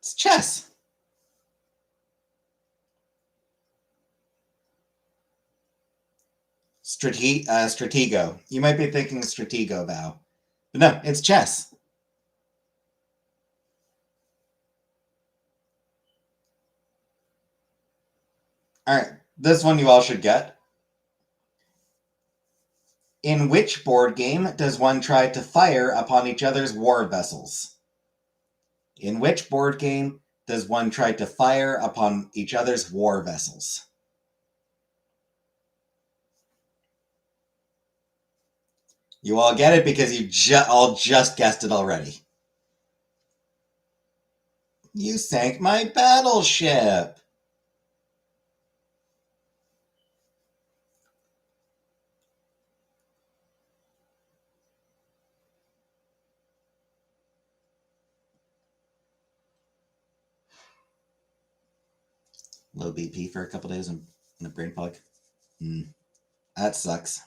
It's chess. Stratego. You might be thinking Stratego, Val. But no, it's chess. All right, this one you all should get. In which board game does one try to fire upon each other's war vessels? In which board game does one try to fire upon each other's war vessels? You all get it because you all just guessed it already. You sank my battleship. Low BP for a couple days and a brain fog. That sucks.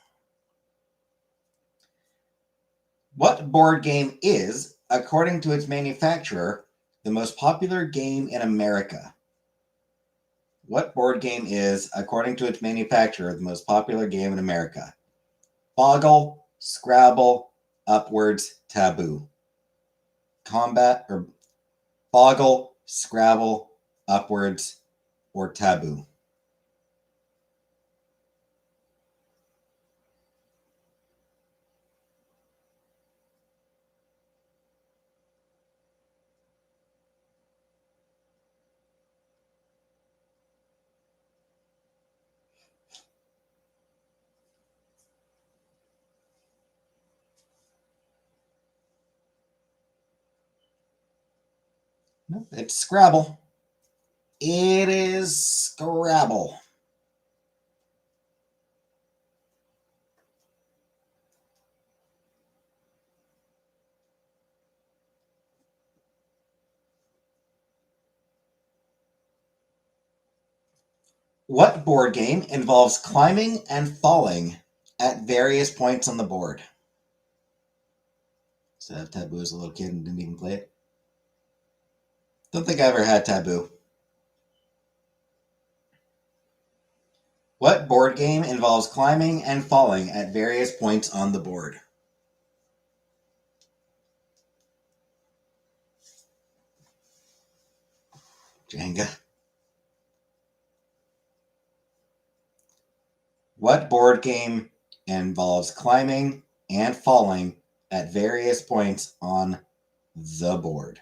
What board game is, according to its manufacturer, the most popular game in America? What board game is, according to its manufacturer, the most popular game in America? Boggle, Scrabble, Upwords, Taboo. Combat or Boggle, Scrabble, Upwords, or Taboo. No, it's Scrabble. It is Scrabble. What board game involves climbing and falling at various points on the board? So I have Taboo as a little kid and didn't even play it. Don't think I ever had Taboo. What board game involves climbing and falling at various points on the board? Jenga. What board game involves climbing and falling at various points on the board?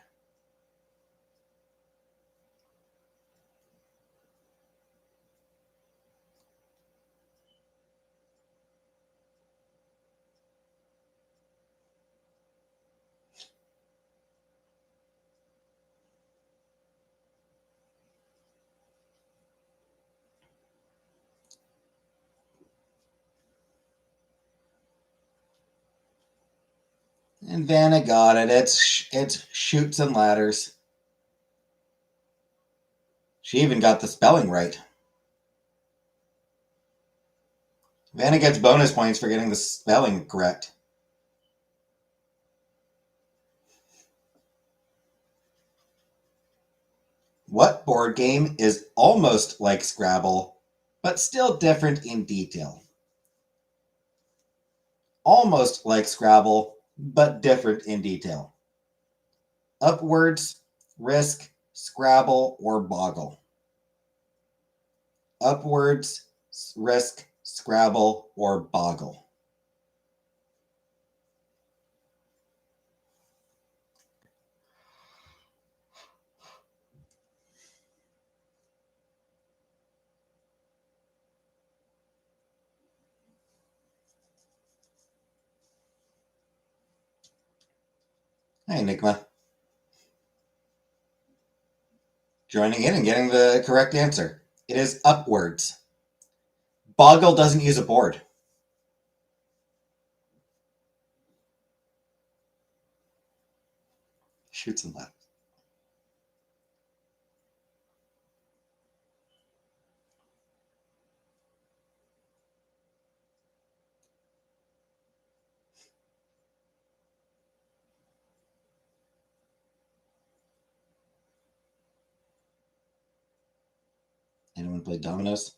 And Vanna got it. It's Chutes and Ladders. She even got the spelling right. Vanna gets bonus points for getting the spelling correct. What board game is almost like Scrabble, but still different in detail? Almost like Scrabble, but different in detail. Upwards, Risk, Scrabble, or Boggle. Upwards, Risk, Scrabble, or Boggle. Hey, Enigma. Joining in and getting the correct answer. It is upwards. Boggle doesn't use a board. Chutes and Ladders. Anyone play dominoes?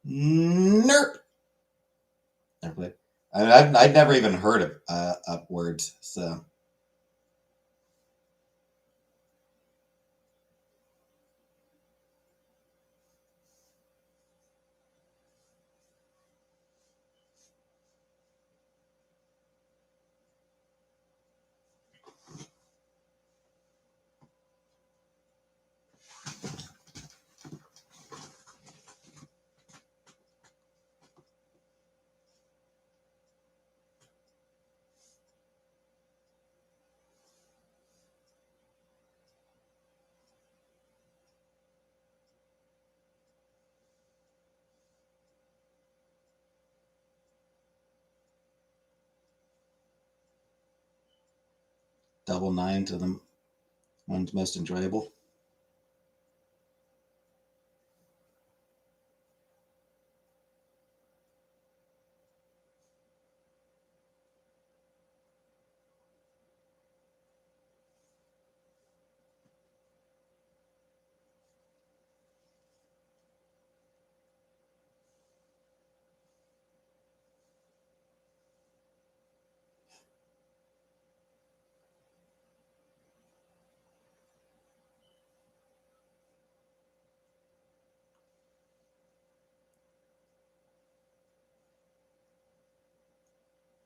Nerp. Never played. I mean, I'd never even heard of upwards. So double nine to the one's most enjoyable.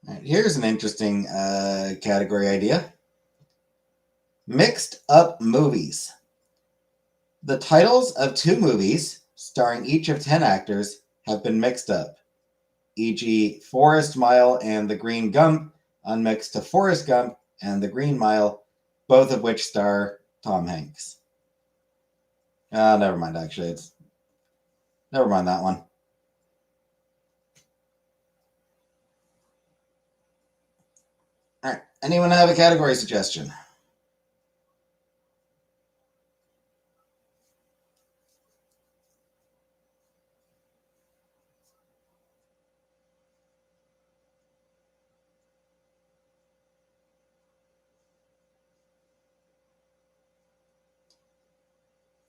All right, here's an interesting category idea. Mixed up movies. The titles of two movies starring each of 10 actors have been mixed up, e.g., Forest Mile and The Green Gump unmixed to Forrest Gump and The Green Mile, both of which star Tom Hanks. Never mind, actually. Never mind that one. All right. Anyone have a category suggestion?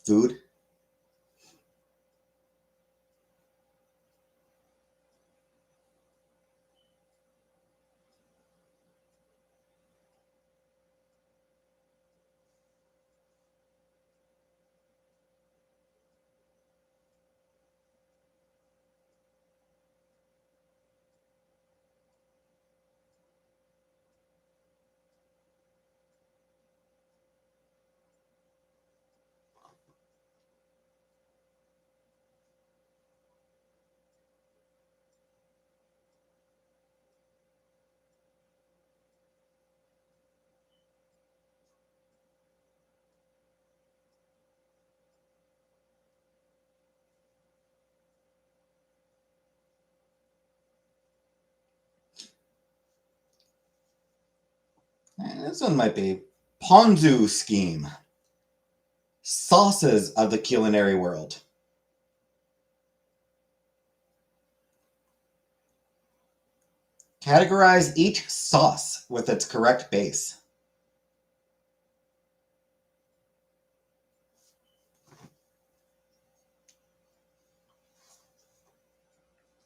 Food? This one might be Ponzu scheme. Sauces of the culinary world. Categorize each sauce with its correct base.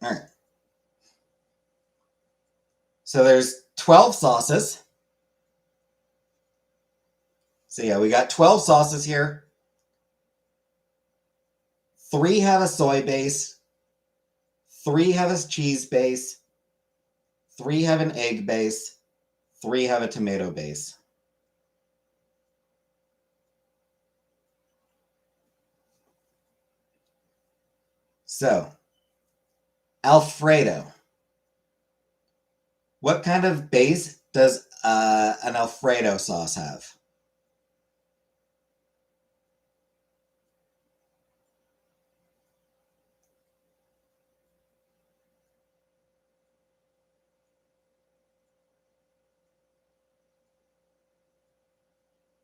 All right. So there's 12 sauces. So yeah, we got 12 sauces here. 3 have a soy base. 3 have a cheese base. 3 have an egg base. 3 have a tomato base. So, Alfredo. What kind of base does an Alfredo sauce have?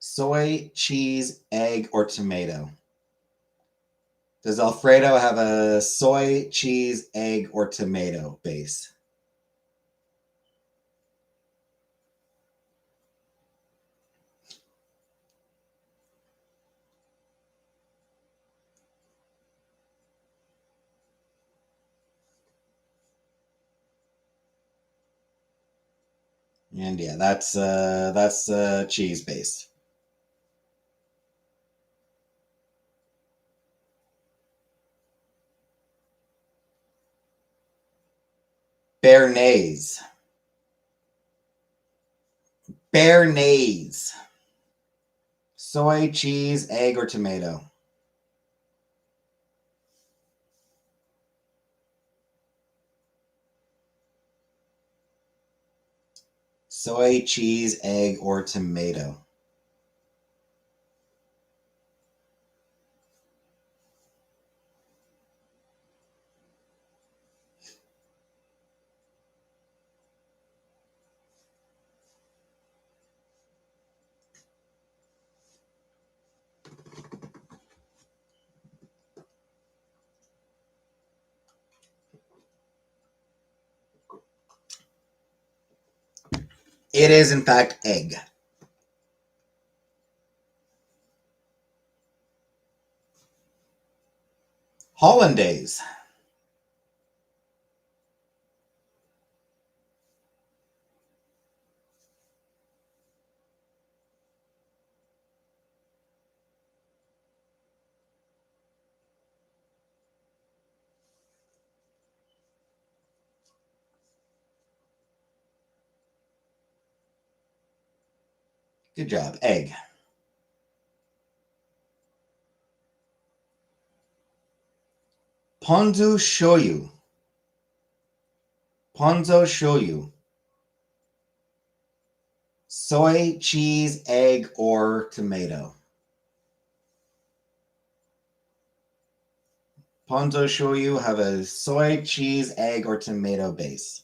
Soy, cheese, egg, or tomato? Does Alfredo have a soy, cheese, egg, or tomato base? And yeah, that's cheese base. Béarnaise. Béarnaise. Soy, cheese, egg, or tomato? Soy, cheese, egg, or tomato? It is, in fact, egg. Hollandaise. Good job. Egg. Ponzu shoyu. Ponzo shoyu. Soy, cheese, egg, or tomato? Ponzo shoyu have a soy, cheese, egg, or tomato base?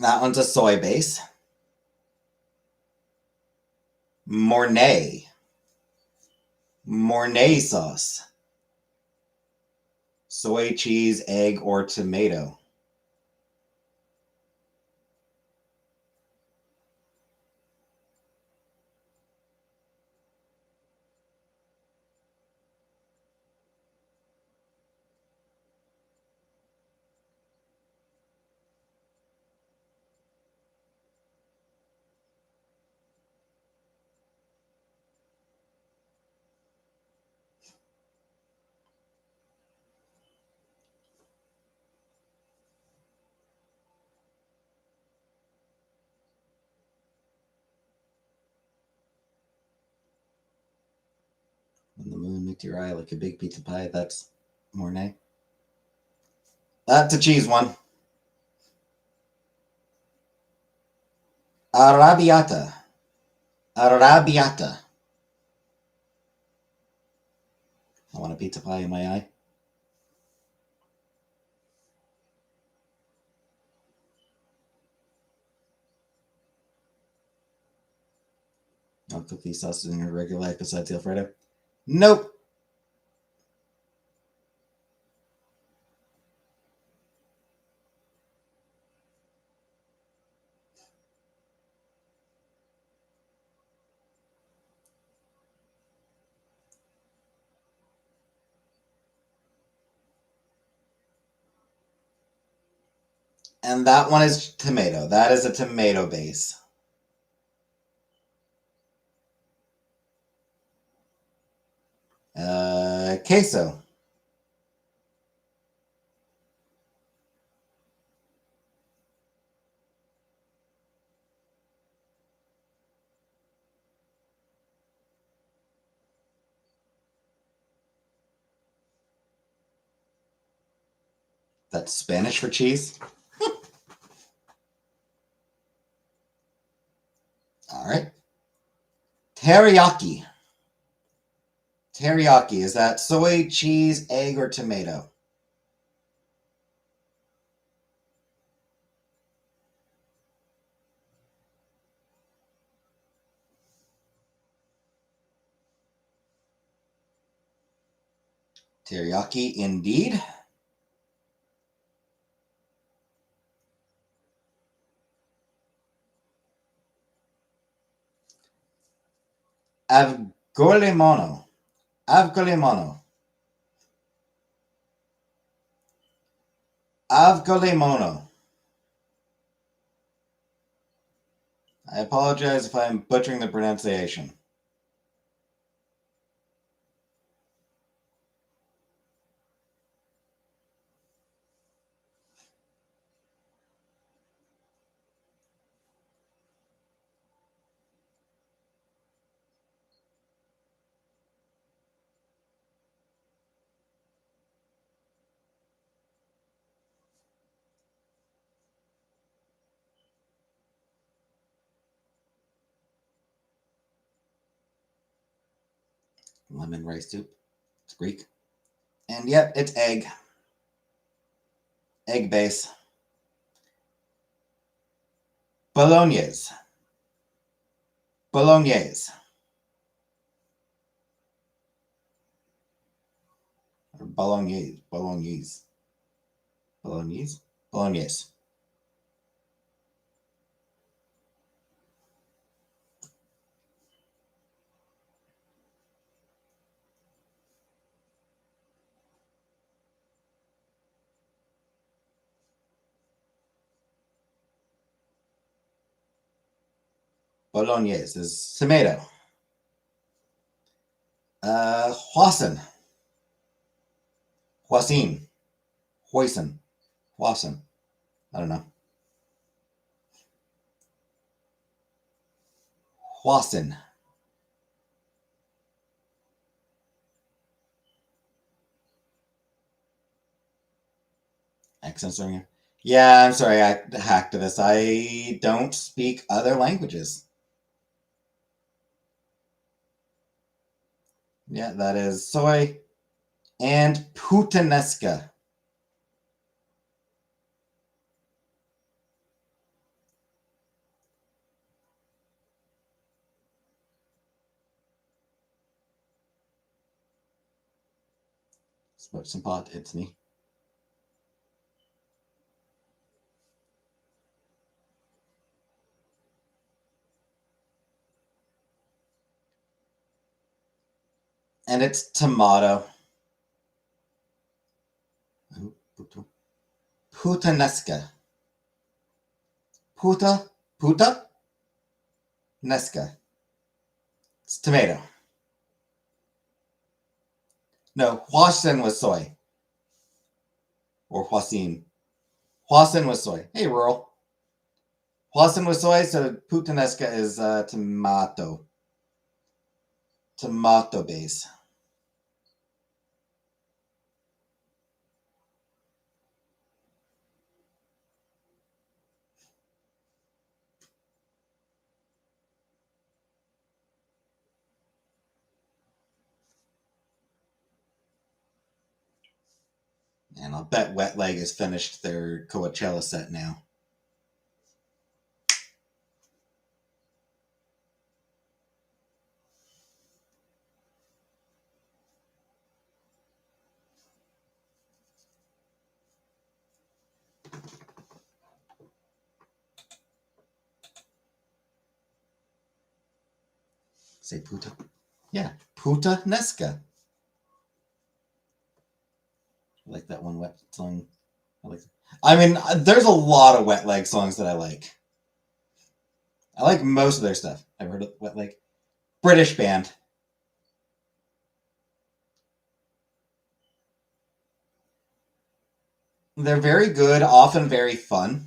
That one's a soy base. Mornay. Mornay sauce. Soy, cheese, egg, or tomato? to your eye like a big pizza pie. That's Mornay. That's a cheese one. Arrabbiata. Arrabbiata. I want a pizza pie in my eye. I'll cook these sausages in your regular life besides Alfredo. Nope. And that one is tomato. That is a tomato base. Queso. That's Spanish for cheese. All right. Teriyaki. Teriyaki. Is that soy, cheese, egg, or tomato? Teriyaki indeed. Avgolemono. Avgolemono. Avgolemono. I apologize if I'm butchering the pronunciation. Lemon rice soup. It's Greek. And yep, it's egg. Egg base. Bolognese. Bolognese. Or bolognese. Bolognese. Bolognese? Bolognese. Bolognese is tomato. Hoisin. Hoisin. Hoisin. Hoisin. I don't know. Hoisin. Accents are here. Yeah, I'm sorry, I hacked this. I don't speak other languages. Yeah, that is soy and puttanesca. Smoke some pot, it's me. And it's tomato. Puttanesca. Putta? Nesca. It's tomato. No, Huasin was soy. Or Huasin. Huasin was soy. Hey, rural. Huasin was soy, so puttanesca is tomato. Tomato base. And I'll bet Wet Leg has finished their Coachella set now. Say puta. Yeah, Puta Nesca. I like that one Wet song. I mean, there's a lot of Wet Leg songs that I like. I like most of their stuff. I've heard of Wet Leg. British band. They're very good, often very fun.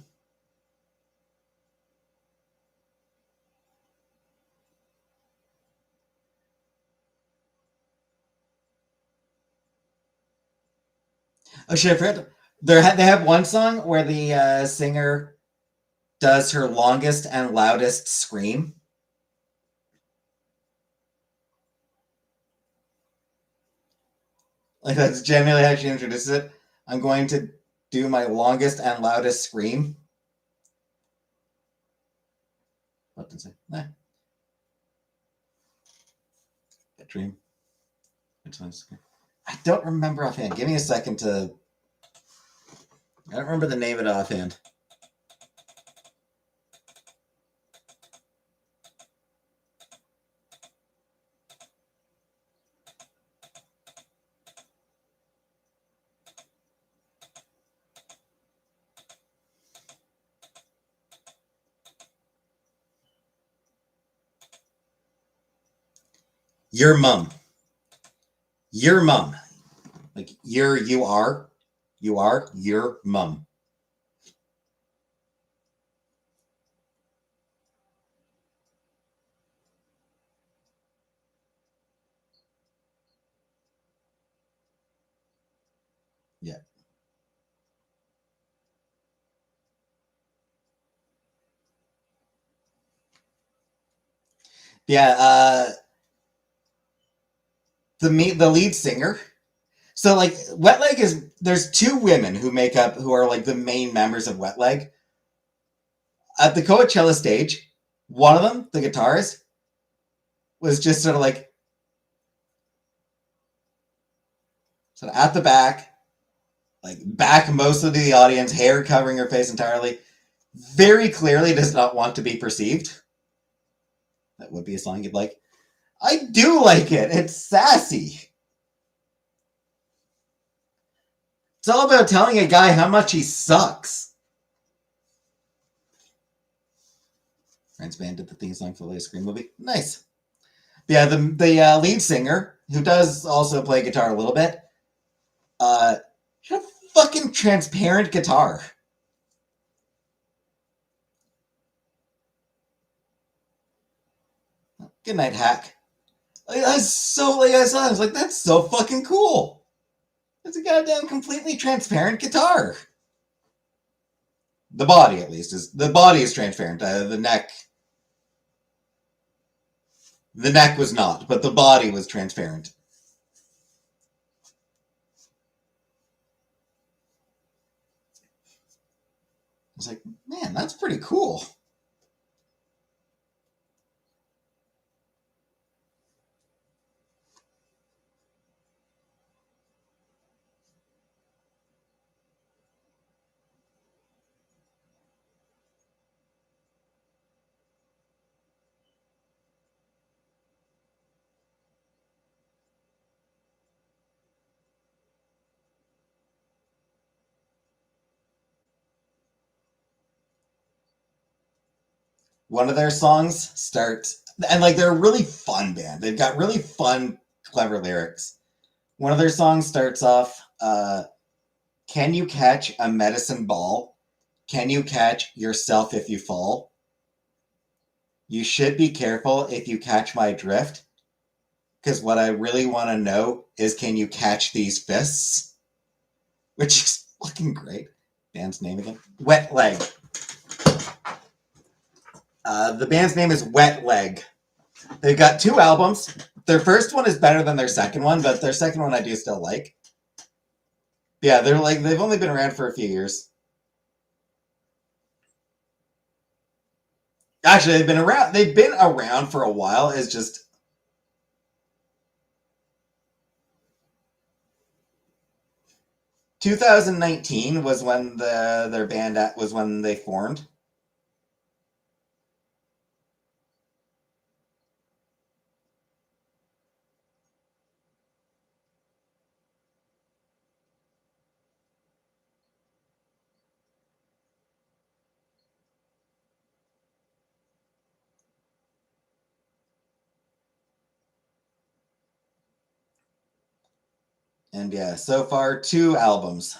Oh shit! I forgot. They have one song where the singer does her longest and loudest scream. Like that's genuinely how she introduces it. I'm going to do my longest and loudest scream. What did I say? Nah. A dream. Which one's? I don't remember offhand. Give me a second to. I don't remember the name of it offhand. Your mum. Your mum. Like you are your mum. Yeah. Yeah, the lead singer. So like Wet Leg is there's two women who are like the main members of Wet Leg. At the Coachella stage, one of them, the guitarist, was just sort of like sort of at the back, like back most of the audience, hair covering her face entirely. Very clearly does not want to be perceived. That would be a song you'd like. I do like it. It's sassy. It's all about telling a guy how much he sucks. Friends Band did the theme song for the latest Scream movie. Nice. Yeah, the lead singer, who does also play guitar a little bit, had a fucking transparent guitar. Good night, Hack. Like, that's so like I saw. I was like, that's so fucking cool. It's a goddamn completely transparent guitar. The body, at least, is transparent. The neck was not, but the body was transparent. I was like, man, that's pretty cool. One of their songs starts, and like they're a really fun band. They've got really fun, clever lyrics. One of their songs starts off, "Can you catch a medicine ball? Can you catch yourself if you fall? You should be careful if you catch my drift. Because what I really want to know is, can you catch these fists?" Which is fucking great. Band's name again? Wet Leg. The band's name is Wet Leg. They've got 2 albums. Their first one is better than their second one, but their second one I do still like. Yeah, they've only been around for a few years. Actually, they've been around. They've been around for a while. It's just 2019 was when their band was when they formed. And yeah, so far 2 albums.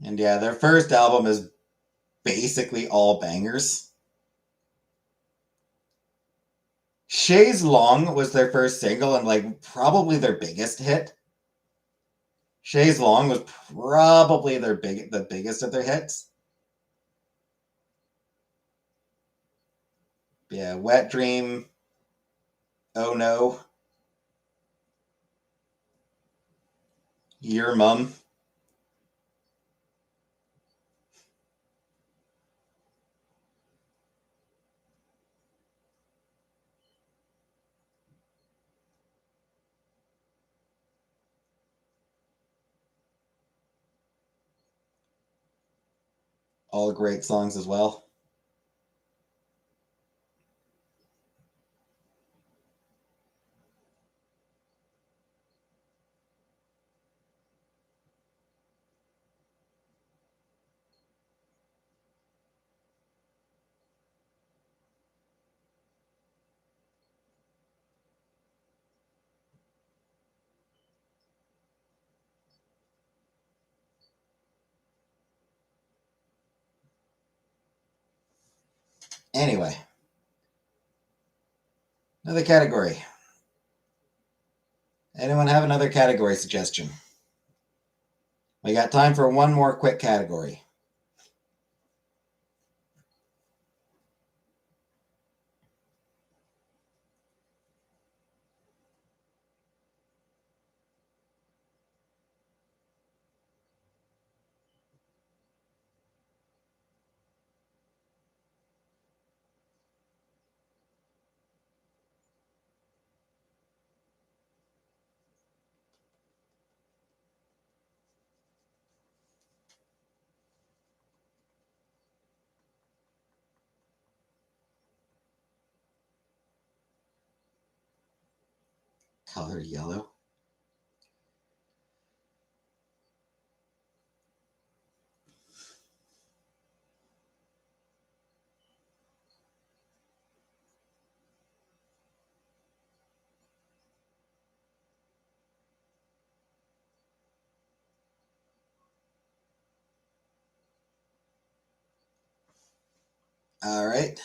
And yeah, their first album is basically all bangers. Chaise Long was their first single and like probably their biggest hit. Chaise Long was probably the biggest of their hits. Yeah, Wet Dream, Oh No, Your Mum. All great songs as well. Anyway, another category. Anyone have another category suggestion? We got time for one more quick category. Color yellow. All right.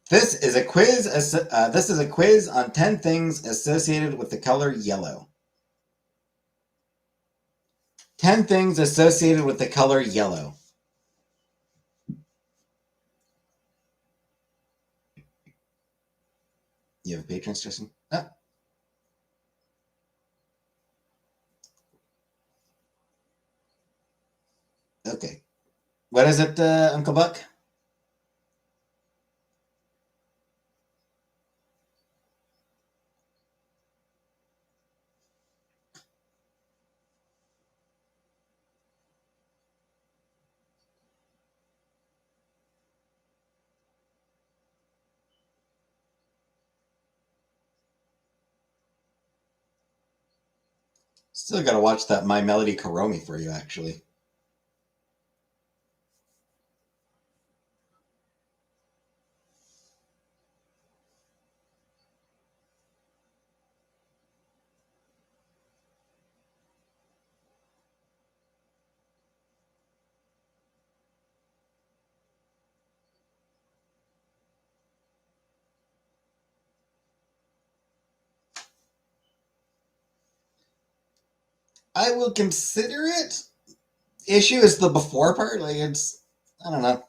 This is a quiz. This is a quiz on 10 things associated with the color yellow. 10 things associated with the color yellow. You have a Patreon, Justin? Oh, okay. What is it, Uncle Buck? Still got to watch that My Melody Karomi for you, actually. I will consider it. Issue is the before part. Like it's, I don't know.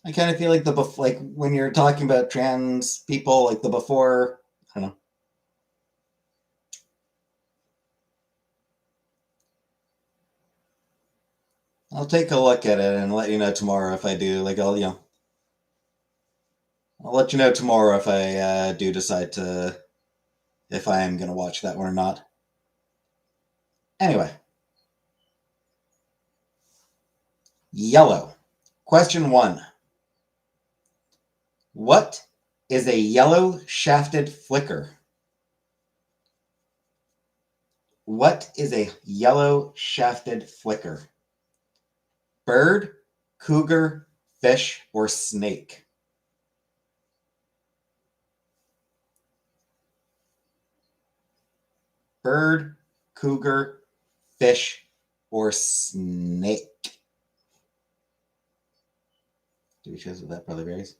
I kind of feel like like when you're talking about trans people, like the before. I don't know. I'll take a look at it and let you know tomorrow if I do. Like I'll let you know tomorrow if I do decide to, if I am gonna watch that one or not. Anyway, yellow. Question 1. What is a yellow shafted flicker? What is a yellow shafted flicker? Bird, cougar, fish, or snake? Bird, cougar, fish, or snake? Do we choose that? Probably varies.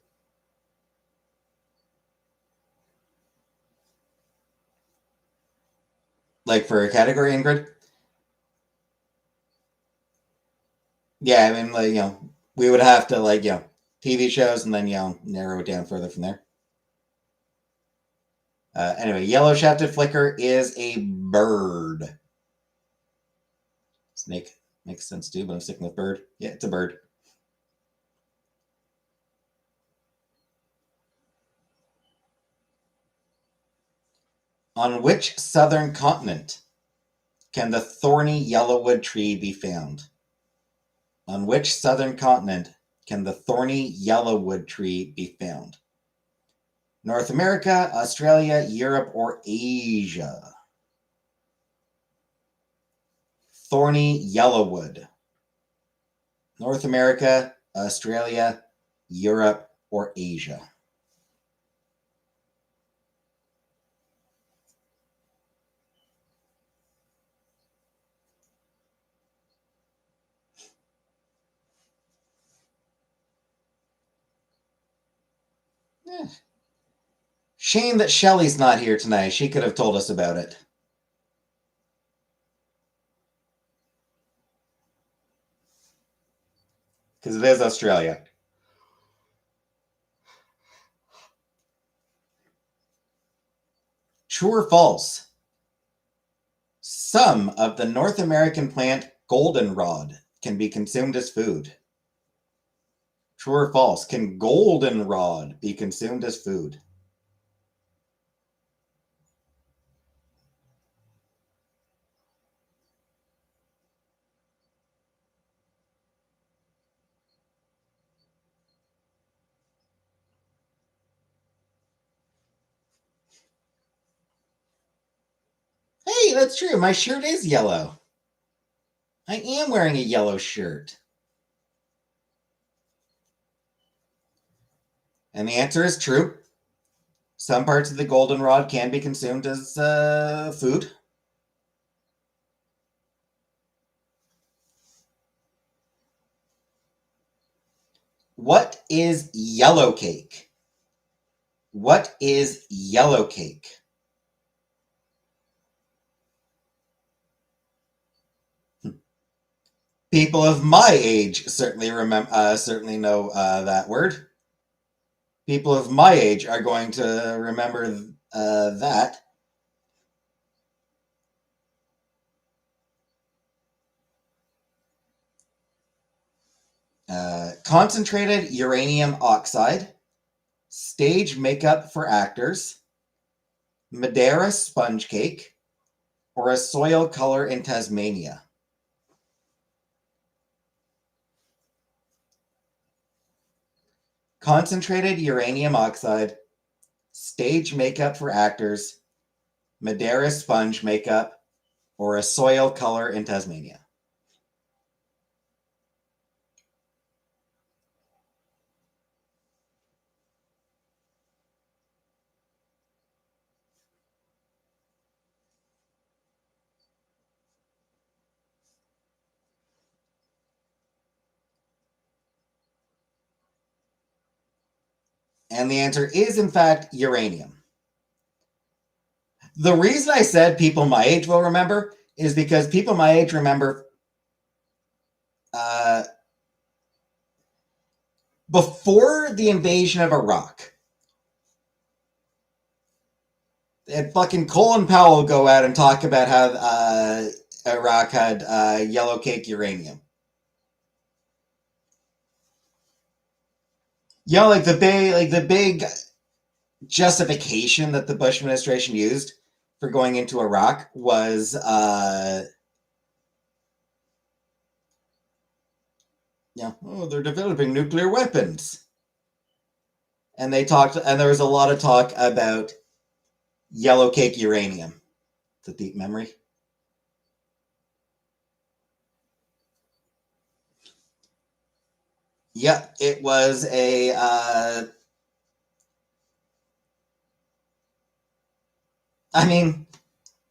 Like for a category, Ingrid? Yeah, I mean, like, we would have to, like, TV shows and then, narrow it down further from there. Anyway, yellow shafted flicker is a bird. Snake makes sense too, but I'm sticking with bird. Yeah, it's a bird. On which southern continent can the thorny yellowwood tree be found? On which southern continent can the thorny yellowwood tree be found? North America, Australia, Europe, or Asia? Thorny yellowwood. North America, Australia, Europe, or Asia? Eh. Shame that Shelley's not here tonight. She could have told us about it. Because it is Australia. True or false? Some of the North American plant goldenrod can be consumed as food. True or false? Can goldenrod be consumed as food? Hey, that's true. My shirt is yellow. I am wearing a yellow shirt. And the answer is true. Some parts of the goldenrod can be consumed as food. What is yellow cake? What is yellow cake? People of my age certainly know that word. People of my age are going to remember that. Concentrated uranium oxide, stage makeup for actors, Madeira sponge cake, or a soil color in Tasmania? Concentrated uranium oxide, stage makeup for actors, Madeira sponge makeup, or a soil color in Tasmania? And the answer is, in fact, uranium. The reason I said people my age will remember is because people my age remember before the invasion of Iraq, and fucking Colin Powell go out and talk about how Iraq had yellow cake uranium. You know, like the big justification that the Bush administration used for going into Iraq was they're developing nuclear weapons. And they talked, and there was a lot of talk about yellow cake uranium. It's a deep memory. Yep, it was a I mean,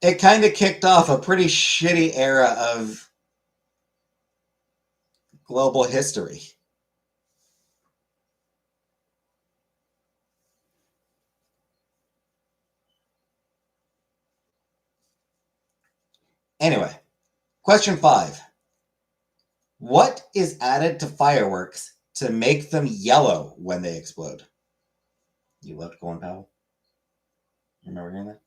it kind of kicked off a pretty shitty era of global history. Anyway, question 5. What is added to fireworks to make them yellow when they explode? You loved Colin Powell? Remember hearing that?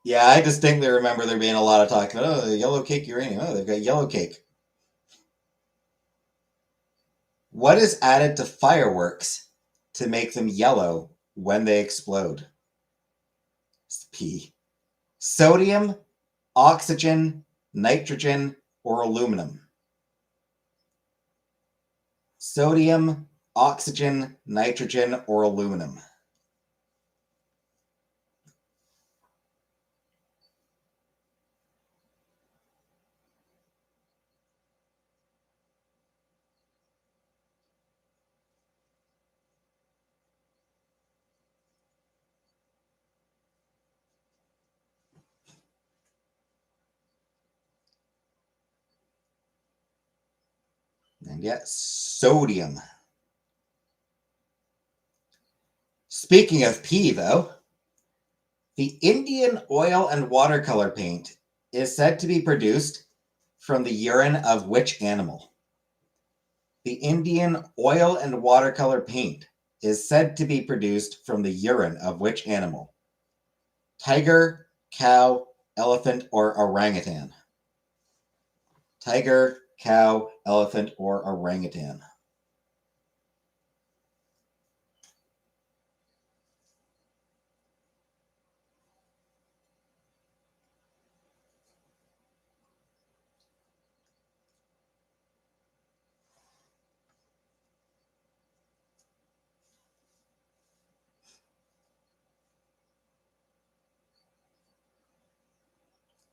Yeah, I distinctly remember there being a lot of talk about, the yellow cake uranium. Oh, they've got yellow cake. What is added to fireworks to make them yellow when they explode? It's P. Sodium, oxygen, nitrogen, or aluminum? Sodium, oxygen, nitrogen, or aluminum? And yet, sodium. Speaking of P, though, the Indian oil and watercolor paint is said to be produced from the urine of which animal? The Indian oil and watercolor paint is said to be produced from the urine of which animal? Tiger, cow, elephant, or orangutan? Tiger, cow, elephant, or orangutan?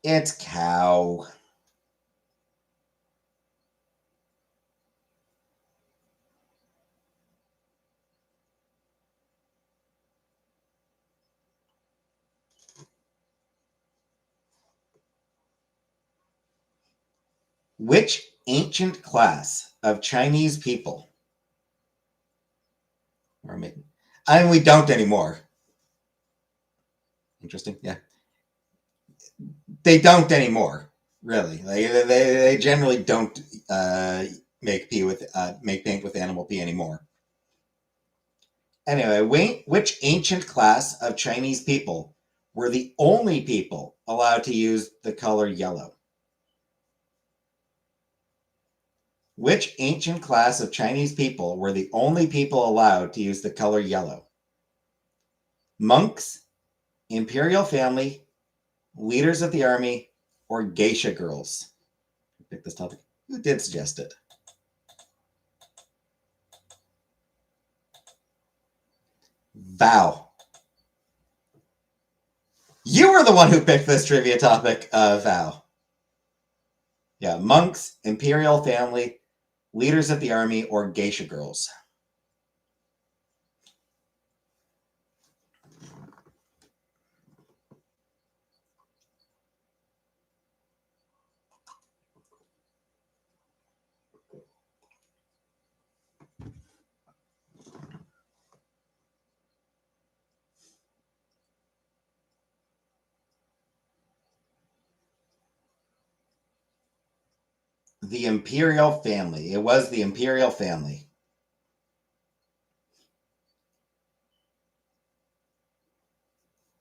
It's cow. Which ancient class of Chinese people? I mean, we don't anymore. Interesting, yeah. They don't anymore, really. Like they generally don't make paint with animal pee anymore. Anyway, which ancient class of Chinese people were the only people allowed to use the color yellow? Which ancient class of Chinese people were the only people allowed to use the color yellow? Monks, imperial family, leaders of the army, or geisha girls? Who picked this topic? Who did suggest it? Val. You were the one who picked this trivia topic, Val. Yeah, monks, imperial family, leaders of the army, or geisha girls. The imperial family. It was the imperial family.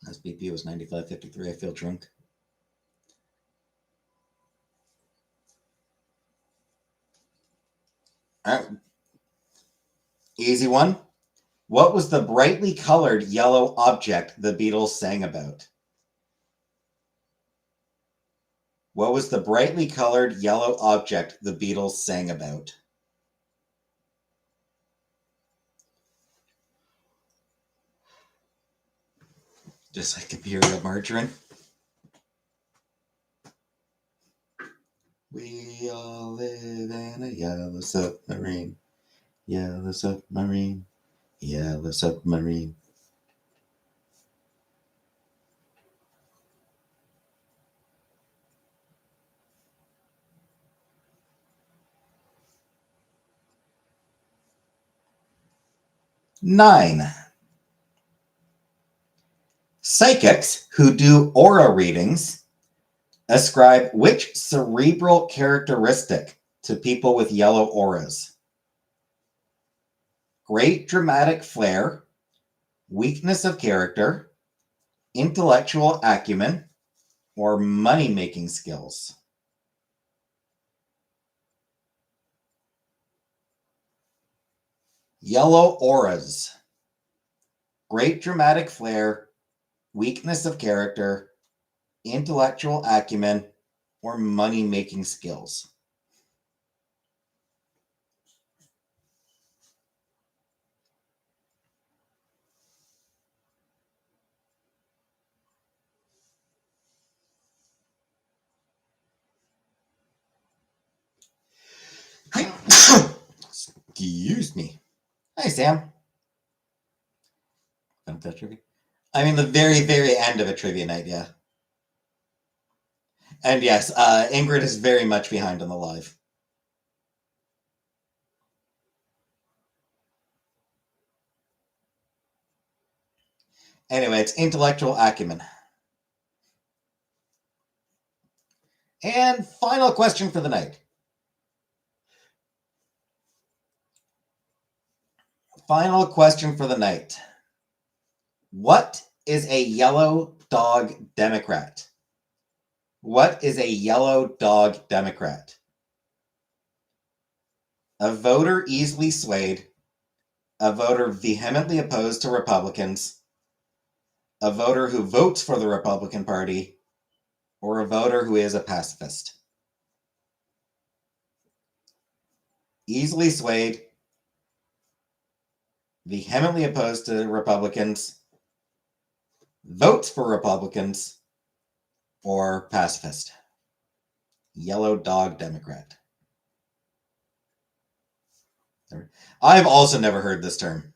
SBP was 95.53. I feel drunk. All right. Easy one. What was the brightly colored yellow object the Beatles sang about? What was the brightly colored yellow object the Beatles sang about? Just like imperial margarine. We all live in a yellow submarine. Yellow submarine. Yellow submarine. Nine. Psychics who do aura readings ascribe which cerebral characteristic to people with yellow auras? Great dramatic flair, weakness of character, intellectual acumen, or money-making skills? Yellow auras. Great dramatic flair, weakness of character, intellectual acumen, or money-making skills? Excuse me. Hi, Sam. I mean, the very, very end of a trivia night, yeah. And yes, Ingrid is very much behind on the live. Anyway, it's intellectual acumen. And final question for the night. Final question for the night. What is a yellow dog Democrat? What is a yellow dog Democrat? A voter easily swayed, a voter vehemently opposed to Republicans, a voter who votes for the Republican Party, or a voter who is a pacifist? Easily swayed, vehemently opposed to Republicans, votes for Republicans, or pacifist? Yellow dog Democrat. I've also never heard this term.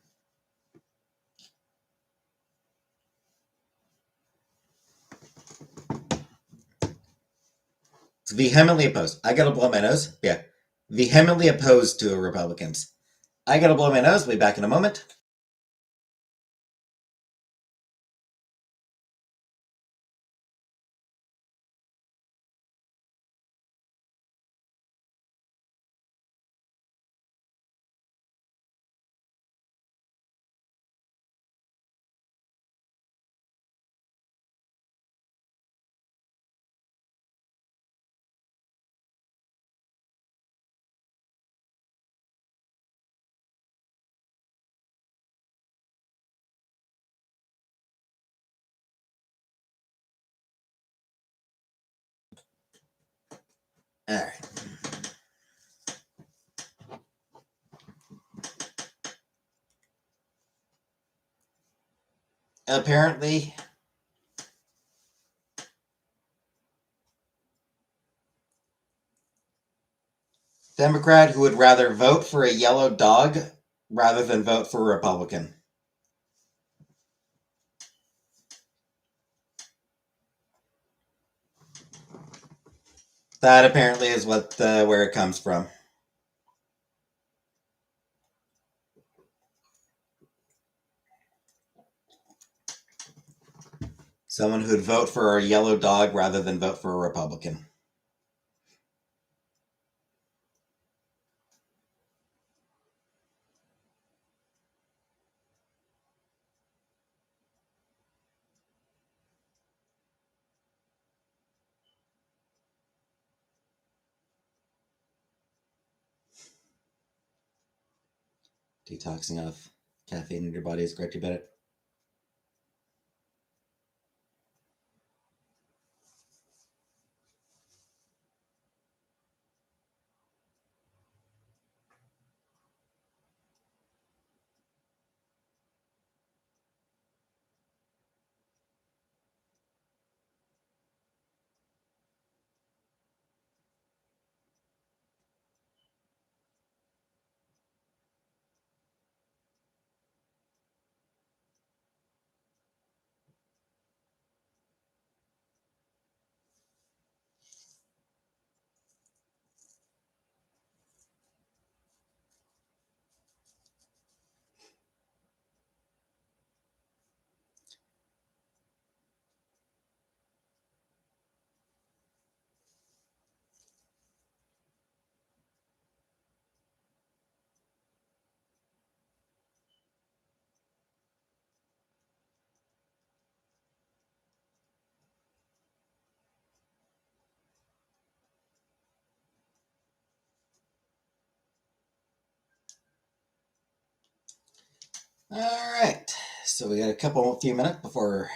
It's vehemently opposed. I gotta blow my nose. Yeah. Vehemently opposed to Republicans. I gotta blow my nose. We'll be back in a moment. All right. Apparently, Democrat who would rather vote for a yellow dog rather than vote for a Republican. That apparently is what where it comes from. Someone who'd vote for a yellow dog rather than vote for a Republican. detoxing off caffeine in your body is correct about it. All right. So we got a few minutes before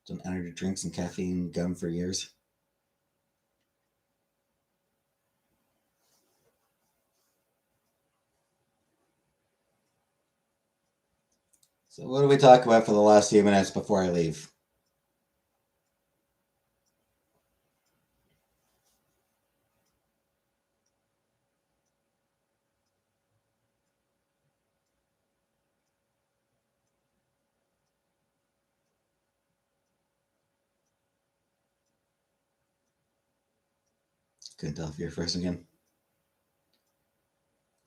done energy drinks and caffeine gum for years. So what do we talk about for the last few minutes before I leave? Couldn't tell if you're first again.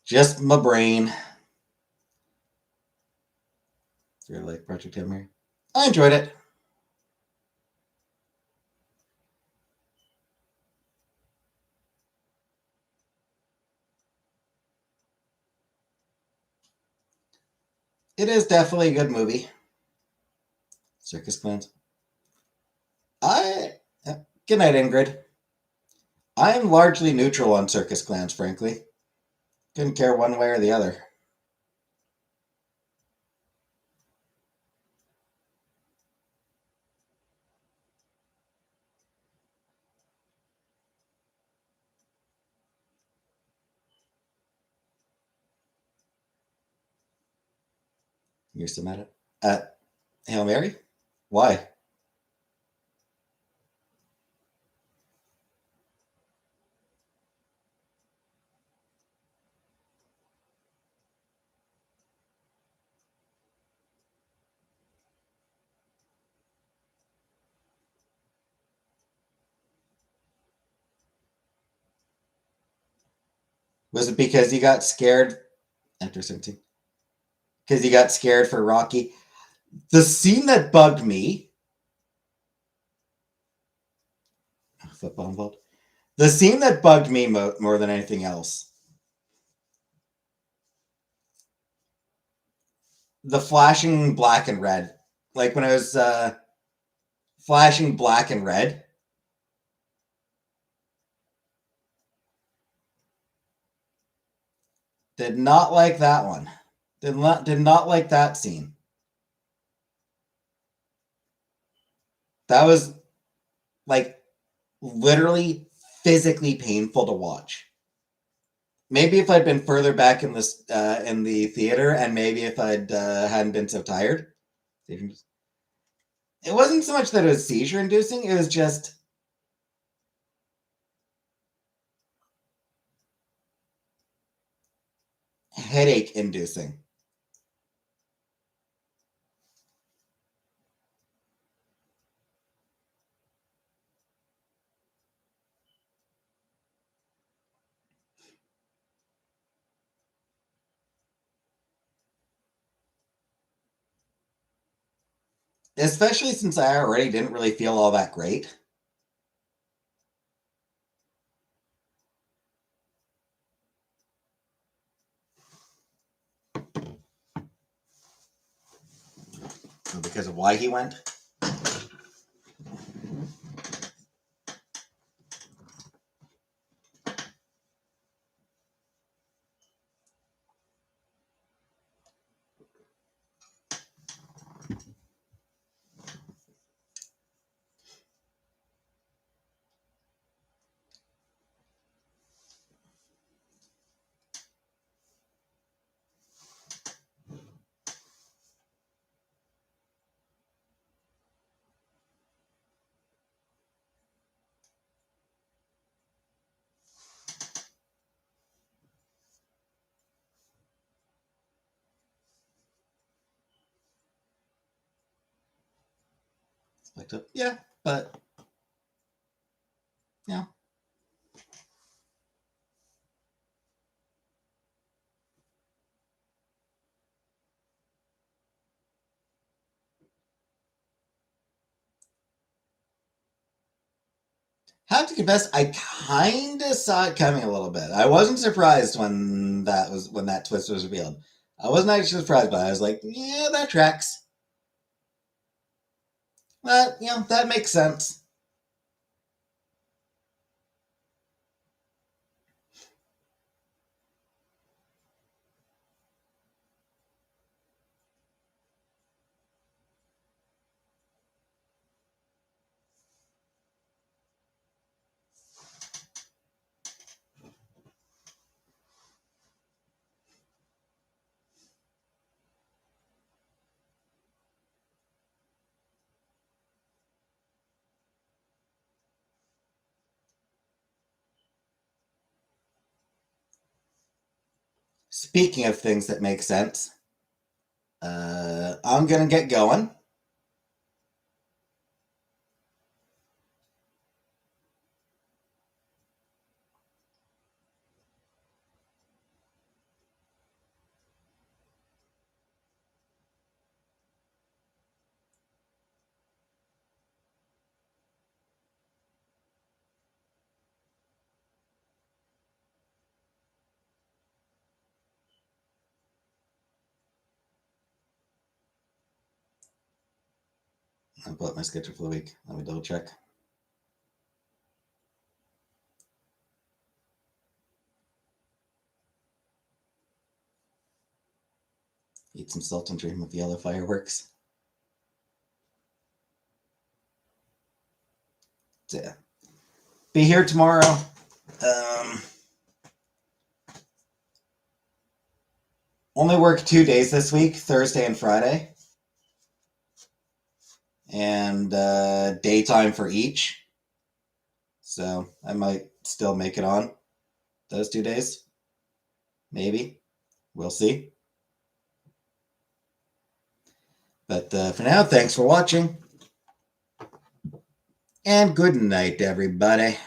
Just my brain. You're like Project Hammer. I enjoyed it. It is definitely a good movie. Circus Clowns. Good night, Ingrid. I am largely neutral on Circus Clowns, frankly. Couldn't care one way or the other. You're still mad at Hail Mary? Why? Was it because you got scared after something? Because you got scared for Rocky? The scene that bugged me, football involved. The scene that bugged me more than anything else, the flashing black and red. Like when I was flashing black and red. Did not like that one. Did not like that scene. That was like literally physically painful to watch. Maybe if I'd been further back in the theater, and maybe if I'd hadn't been so tired. It wasn't so much that it was seizure inducing; it was just headache inducing. Especially since I already didn't really feel all that great. Because of why he went. Spiked up. Yeah, but yeah. Have to confess, I kind of saw it coming a little bit. I wasn't surprised when that twist was revealed. I wasn't actually surprised by it. I was like, yeah, that tracks. But that makes sense. Speaking of things that make sense, I'm gonna get going. I'll pull up my schedule for the week. Let me double check. Eat some salt and dream of yellow fireworks. So, yeah. Be here tomorrow. Only work 2 days this week, Thursday and Friday. And daytime for each. So I might still make it on those 2 days. Maybe. We'll see. But for now, thanks for watching. And good night, everybody.